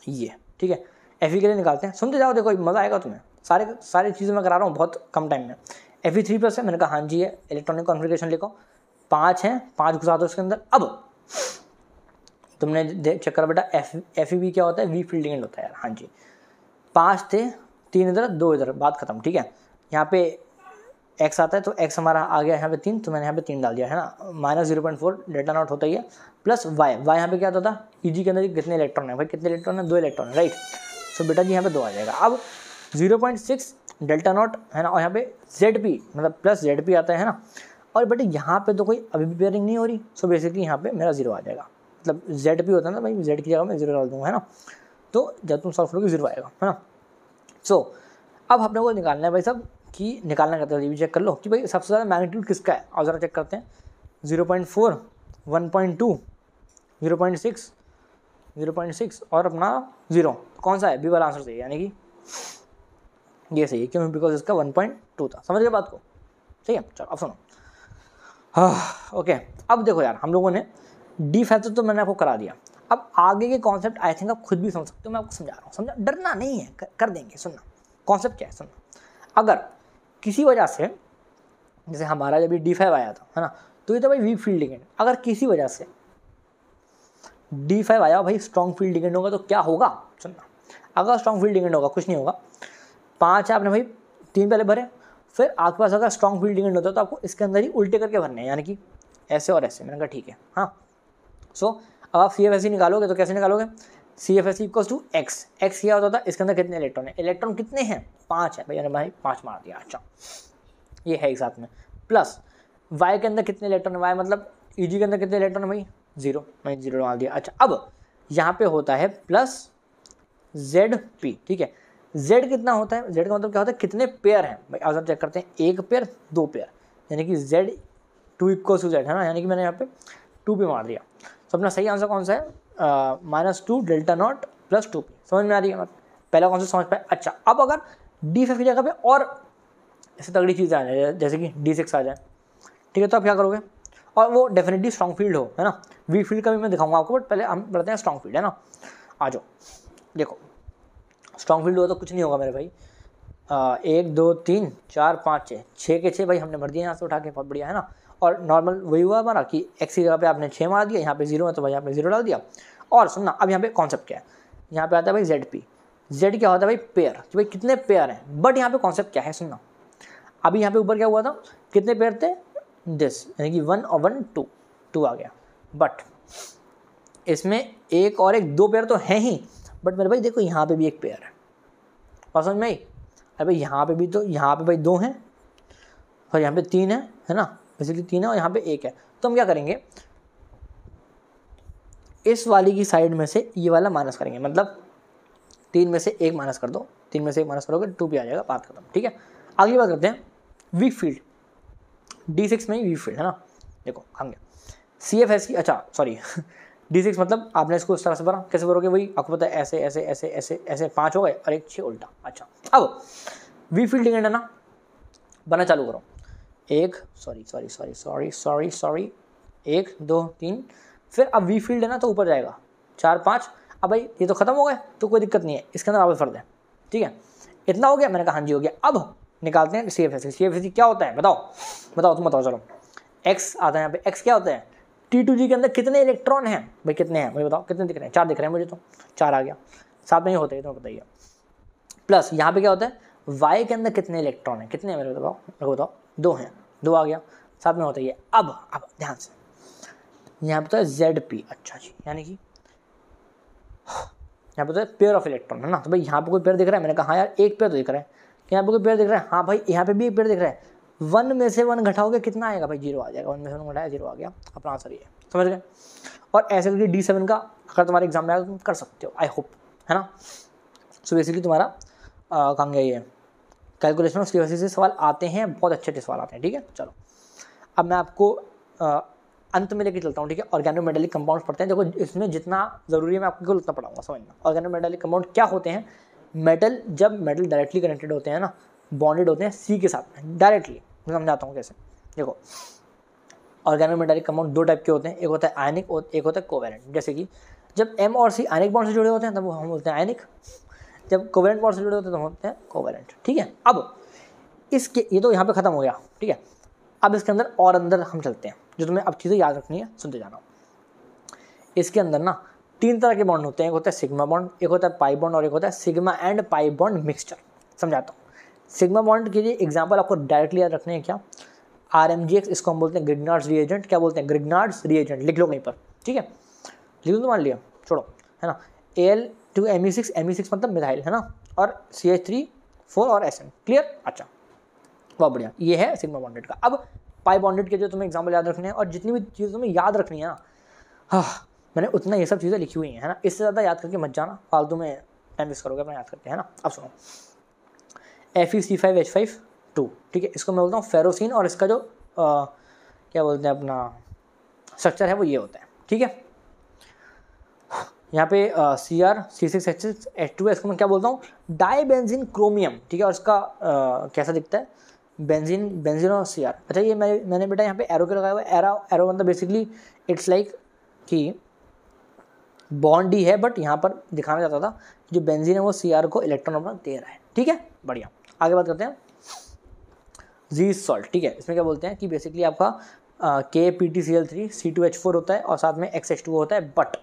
ये, ठीक है, FE के लिए निकालते हैं, सुनते जाओ, देखो मज़ा आएगा तुम्हें, सारी चीज़ें मैं करा रहा हूँ बहुत कम टाइम में। Fe3+ है, मैंने कहा हाँ जी है, इलेक्ट्रॉनिक कॉन्फ़िगरेशन लिखो, 5 है, 5 घुसा दो इसके अंदर। अब तुमने चेक करा बेटा, FeB क्या होता है, वीक फील्ड लिगेंड होता है यार, हाँ जी। 5 थे, 3 इधर 2 इधर, बात खत्म। ठीक है, यहाँ पे x आता है तो x हमारा आ गया यहाँ पे 3, तो मैंने यहाँ पे 3 डाल दिया, है ना। -0.4 डेल्टा नॉट होता ही है, प्लस y यहाँ पे क्या होता था, EG के अंदर कितने इलेक्ट्रॉन है भाई, कितने इलेक्ट्रॉन है, 2 इलेक्ट्रॉन है, राइट। सो बेटा जी यहाँ पे 2 आ जाएगा। अब 0.6 डेल्टा नॉट है ना, और यहाँ पे ZP मतलब प्लस ZP आता है ना। और बेटा यहाँ पे तो कोई अभी भी पेयरिंग नहीं हो रही, सो बेसिकली यहाँ पे मेरा 0 आ जाएगा। मतलब ZP होता है ना भाई, Z की जगह में 0 डाल दूँगा, है ना। तो जब तुम सॉल्व करोगे 0 आएगा, है ना। सो अब अपने को निकालना है भाई साहब, कि निकालना कहते हैं, ये भी चेक कर लो कि भाई सबसे ज़्यादा मैग्नीट्यूड किसका है। और ज़रा चेक करते हैं, 0.4, 1.2, 0.6, 0.6 और अपना 0, कौन सा है, बी वाला आंसर सही है, यानी कि ये सही है। क्यों, बिकॉज इसका 1.2 था। समझ गए बात को, ठीक है। चलो अब सुनो, हाँ ओके। अब देखो यार, हम लोगों ने D5 तो मैंने आपको करा दिया। अब आगे के कॉन्सेप्ट आई थिंक आप खुद भी समझ सकते हो, मैं आपको समझा रहा हूँ, समझा, डरना नहीं है, कर देंगे। सुनना कॉन्सेप्ट क्या है, सुनना। अगर किसी वजह से, जैसे हमारा जब D5 आया था, है ना, तो ये तो भाई वीक फील्ड लिगेंड। अगर किसी वजह से D5 आया भाई स्ट्रॉन्ग फील्ड लिगेंड होगा तो क्या होगा, सुनना। अगर स्ट्रॉन्ग फील्ड लिगेंड होगा, कुछ नहीं होगा, 5 है आपने भाई 3 पहले भरे, फिर आपके पास अगर स्ट्रॉन्ग फील्ड लिगेंड होता है तो आपको इसके अंदर ही उल्टे करके भरने हैं, यानी कि ऐसे और ऐसे। मैंने कहा ठीक है, हाँ। सो अब आप CFSE निकालोगे तो कैसे निकालोगे, CFSE equals to x। x क्या होता था, इसके अंदर कितने इलेक्ट्रॉन है, इलेक्ट्रॉन कितने हैं, 5 है भाई, मैंने भाई 5 मार दिया। अच्छा ये है एक साथ में, प्लस y के अंदर कितने इलेक्ट्रॉन है, y मतलब EG के अंदर कितने इलेक्ट्रॉन है भाई, 0, मैंने 0 डाल दिया। अच्छा अब यहाँ पे होता है प्लस ZP, ठीक है। Z कितना होता है, Z का मतलब क्या होता है, कितने पेयर हैं भाई। अब चेक करते हैं, 1 पेयर 2 पेयर, यानी कि Z2 इक्वल्स टू Z, है ना, यानी कि मैंने यहाँ पे 2 पे मार दिया। तो अपना सही आंसर कौन सा है, -2 डेल्टा नॉट प्लस 2p। समझ में आ रही है, मतलब पहला कौन सा समझ पाए। अच्छा अब अगर D5 की जगह पे और ऐसे तगड़ी चीज़ आ जाए, जैसे कि D6 आ जाए, ठीक है, तो आप क्या करोगे, और वो डेफिनेटली स्ट्रॉन्ग फील्ड हो, है ना। वीक फील्ड का भी मैं दिखाऊंगा आपको, बट पहले हम पढ़ते हैं स्ट्रॉन्ग फील्ड, है ना। आ जाओ, देखो स्ट्रॉन्ग फील्ड हो तो कुछ नहीं होगा मेरे भाई, 1 2 3 4 5 6 के 6 भाई हमने भर दिए यहाँ से उठा के, बहुत बढ़िया, है ना। और नॉर्मल वही हुआ हमारा कि x की जगह पे आपने 6 मार दिया, यहाँ पे 0 है तो भाई यहाँ पे 0 डाल दिया। और सुनना, अब यहाँ पे कॉन्सेप्ट क्या है, यहाँ पे आता है भाई ZP। Z क्या होता है भाई, पेयर, कि भाई कितने पेयर हैं। बट यहाँ पे कॉन्सेप्ट क्या है, सुनना। अभी यहाँ पे ऊपर क्या हुआ था, कितने पेयर थे, दिस, यानी कि 1 और 1 2, 2 आ गया। बट इसमें एक और एक 2 पेयर तो हैं ही, बट मेरे भाई देखो यहाँ पे भी एक पेयर है, और समझ में आई? अरे भाई यहाँ पे भी तो, यहाँ पे भाई 2 हैं और यहाँ पे 3 है ना, बेसिकली 3 है और यहाँ पे 1 है। तो हम क्या करेंगे, इस वाली की साइड में से ये वाला माइनस करेंगे, मतलब 3 में से 1 माइनस कर दो, 3 में से 1 माइनस करोगे 2 पे आ जाएगा, बात खत्म। ठीक है, अगली बात करते हैं वीक फील्ड। D6 में ही वीक फील्ड है ना, देखो हम गया CFS की, अच्छा सॉरी D6 मतलब आपने इसको इस तरह से भरा, कैसे भरोगे, वही आपको पता है, ऐसे ऐसे ऐसे ऐसे ऐसे 5 हो गए और एक 6 उल्टा। अच्छा अब वीक फील्ड है ना, बना चालू करो। 1 सॉरी 1 2 3, फिर अब वी फील्ड है ना तो ऊपर जाएगा 4 5। अब भाई ये तो खत्म हो गए तो कोई दिक्कत नहीं है, इसके अंदर वापस भर दें। ठीक है, इतना हो गया, मैंने कहा हाँ जी हो गया। अब निकालते हैं CFS क्या होता है, बताओ तुम बताओ। चलो X आता है यहाँ पे, X क्या होता है, T2G के अंदर कितने इलेक्ट्रॉन हैं भाई, कितने हैं मुझे बताओ, कितने दिख रहे हैं, 4 दिख रहे हैं मुझे, तो 4 आ गया, साथ में ही होता है तो बताइए। प्लस यहाँ पे क्या होता है, Y के अंदर कितने इलेक्ट्रॉन हैं, कितने हैं मेरे को बताओ, 2 हैं, 2 आ गया, साथ में होता है। अब ध्यान से यहाँ पे तो है ZP, अच्छा जी, यानी कि यहाँ पे तो है पेयर ऑफ इलेक्ट्रॉन है ना, तो भाई यहाँ पे कोई पेयर दिख रहा है, मैंने कहा हाँ यार एक पेयर तो दिख रहा है, यहाँ पे कोई पेयर दिख रहा है, हाँ भाई यहाँ पे भी एक पेयर दिख रहा है। 1 में से 1 घटाओगे कितना आएगा भाई, 0 आ जाएगा, 1 में से 1 घटाया 0 आ गया, अपना आंसर ये है, समझ गए। और ऐसे करके D7 का अगर तुम्हारे एग्जाम में आएगा तुम कर सकते हो, आई होप, है ना। सो बेसिकली तुम्हारा कहाँ गया ये कैलकुलेशन ऑफ CFS से सवाल आते हैं, बहुत अच्छे सवाल आते हैं। ठीक है, चलो अब मैं आपको अंत में लेके चलता हूँ। ठीक है, ऑर्गेनोमेटालिक कंपाउंड्स पढ़ते हैं। देखो इसमें जितना ज़रूरी है मैं आपको उतना पढ़ाऊंगा, समझना। ऑर्गेनोमेटालिक कंपाउंड क्या होते हैं, मेटल, जब मेटल डायरेक्टली कनेक्टेड होते हैं ना, बॉन्डेड होते हैं C के साथ में डायरेक्टली, मैं समझाता हूँ कैसे। देखो ऑर्गेनोमेटालिक कंपाउंड 2 टाइप के होते हैं, एक होता है आयनिक और एक होता है कोवेलेंट। जैसे कि जब M और C आयनिक बॉन्ड से जुड़े होते हैं तब हम बोलते हैं आयनिक, जब कोवेलेंट बॉन्ड से जुड़े होते हैं तो हम बोलते हैं कोवेलेंट। ठीक है, अब इसके ये तो यहाँ पे खत्म हो गया। ठीक है, अब इसके अंदर और अंदर हम चलते हैं, जो तुम्हें अब चीज़ें याद रखनी है, सुनते जाना। इसके अंदर ना 3 तरह के बॉन्ड होते हैं, एक होता है सिग्मा बॉन्ड, एक होता है पाई बॉन्ड और एक होता है sigma and pi bond mixture. समझाता हूँ। सिग्मा बॉन्ड के लिए एग्जाम्पल आपको डायरेक्टली याद रखने हैं क्या, RMGX, इसको हम बोलते हैं ग्रिग्नार्ड्स रिएजेंट। क्या बोलते हैं, ग्रिग्नार्ड्स रिएजेंट, लिख लो कहीं पर। ठीक है, लिख लो तो मान लिया, छोड़ो, है ना। Al2Me6, Me6 मतलब मिथाइल, है ना, और CH3 4 और SN, क्लियर। अच्छा बहुत बढ़िया, ये है सिग्मा बॉन्डेड का। अब पाई बॉन्डेड के जो तुम्हें एग्जाम्पल याद रखने हैं, और जितनी भी चीज़ें तुम्हें याद रखनी है ना, हाँ मैंने उतना ये सब चीज़ें लिखी हुई हैं, है ना। इससे ज़्यादा याद करके मत जाना, फालतू में टाइम वेस्ट करोगे अपना याद करके, है ना। अब सुनो, FeC5H5 2, ठीक है, इसको मैं बोलता हूँ फेरोसिन, और इसका जो क्या बोलते हैं अपना स्ट्रक्चर है वो ये होता है। ठीक है, यहाँ पे Cr(C6H6H2) इसको मैं क्या बोलता हूँ, डाईबेंजीन क्रोमियम। ठीक है, और इसका कैसा दिखता है, बेंजीन और Cr। अच्छा ये मैंने बेटा यहाँ पे एरो के लगाया हुआ है, एरो मतलब बेसिकली इट्स लाइक कि बॉन्ड ही है, बट यहाँ पर दिखाना चाहता था जो बेंजीन है वो Cr को इलेक्ट्रॉन अपना दे रहा है। ठीक है, बढ़िया, आगे बात करते हैं जी सॉल्ट। ठीक है, इसमें क्या बोलते हैं कि बेसिकली आपका KPtCl3 C2H4 होता है और साथ में XH2 होता है। बट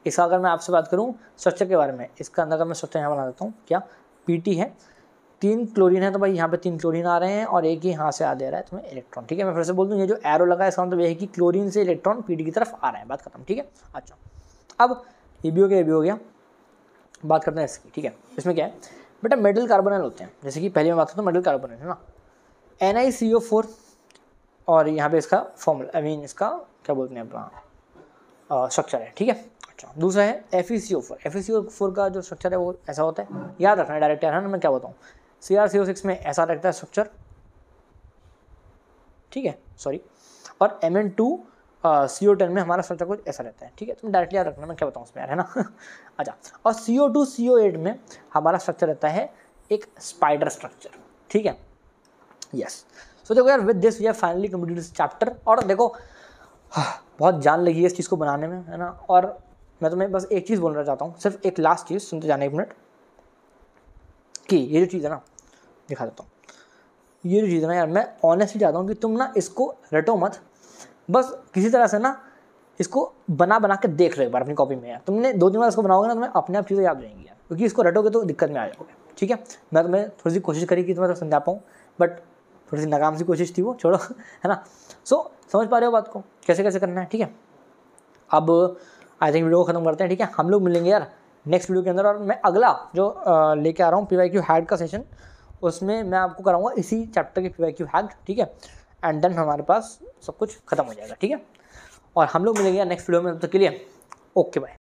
इसका अगर मैं आपसे बात करूं स्ट्रक्चर के बारे में, इसका अंदर का मैं स्ट्रक्चर यहाँ बना देता हूँ, क्या PT है, 3 क्लोरीन है, तो भाई यहाँ पे 3 क्लोरीन आ रहे हैं और एक ही यहाँ से आ दे रहा है तुम्हें इलेक्ट्रॉन। ठीक है, मैं फिर से बोल दूँ, ये जो एरो लगा है इसका मतलब ये है कि क्लोरीन से इलेक्ट्रॉन PT की तरफ आ रहा है, बात खत्म। ठीक है, अच्छा अब ये भी हो गया, ये भी हो गया, बात करते हैं इसकी। ठीक है, इसमें क्या है बेटा, मेटल कार्बोनाइल होते हैं, जैसे कि पहले मैं बात करता हूँ मेटल कार्बोनाइल, है ना, NiCO4, और यहाँ पे इसका फॉर्मूला, इसका क्या बोलते हैं अपना स्ट्रक्चर है। ठीक है, अच्छा दूसरा है FeCO4 का जो स्ट्रक्चर है वो ऐसा होता है, याद रखना डायरेक्ट, है ना, मैं क्या बताऊँ। CrCO6 में ऐसा रहता है स्ट्रक्चर, ठीक है, सॉरी, और Mn2CO10 में हमारा स्ट्रक्चर कुछ ऐसा रहता है। ठीक है, तुम डायरेक्टली याद रखना, मैं क्या बताऊँ उसमें यार, है ना। अच्छा, और CO2CO8 में हमारा स्ट्रक्चर रहता है एक स्पाइडर स्ट्रक्चर। ठीक है, यस। सो देखो यार, with this we have finally completed this chapter. और देखो बहुत जान लगी है इस चीज़ को बनाने में, है ना। और मैं तुम्हें बस एक चीज़ बोलना चाहता हूँ, सिर्फ एक लास्ट चीज़ सुनते जाने, 1 मिनट, कि ये जो चीज़ है ना, दिखा देता हूँ, ये जो चीज़ है ना यार, मैं ऑनेस्टली चाहता हूँ कि तुम ना इसको रटो मत, बस किसी तरह से ना इसको बना के देख लो एक बार अपनी कॉपी में। यार तुमने 2-3 बार इसको बनाओगे ना, तुम्हें अपने आप चीज़ें याद रहेंगी यार, क्योंकि इसको रटोगे तो दिक्कत में आ जाओगे। ठीक है, मैं तुम्हें थोड़ी सी कोशिश करी कि तुम्हें तो समझा पाऊँ, बट थोड़ी सी नाकाम सी कोशिश थी वो, छोड़ो, है ना। सो समझ पा रहे हो बात को, कैसे कैसे करना है, ठीक है। अब आई थिंक वीडियो को ख़त्म करते हैं, ठीक है। हम लोग मिलेंगे यार नेक्स्ट वीडियो के अंदर, और मैं अगला जो लेके आ रहा हूँ PYQ हैक का सेशन, उसमें मैं आपको कराऊंगा इसी चैप्टर के PYQ हैक, ठीक है। एंड देन हमारे पास सब कुछ खत्म हो जाएगा, ठीक है। और हम लोग मिलेंगे नेक्स्ट वीडियो में, तब तक के लिए ओके बाय।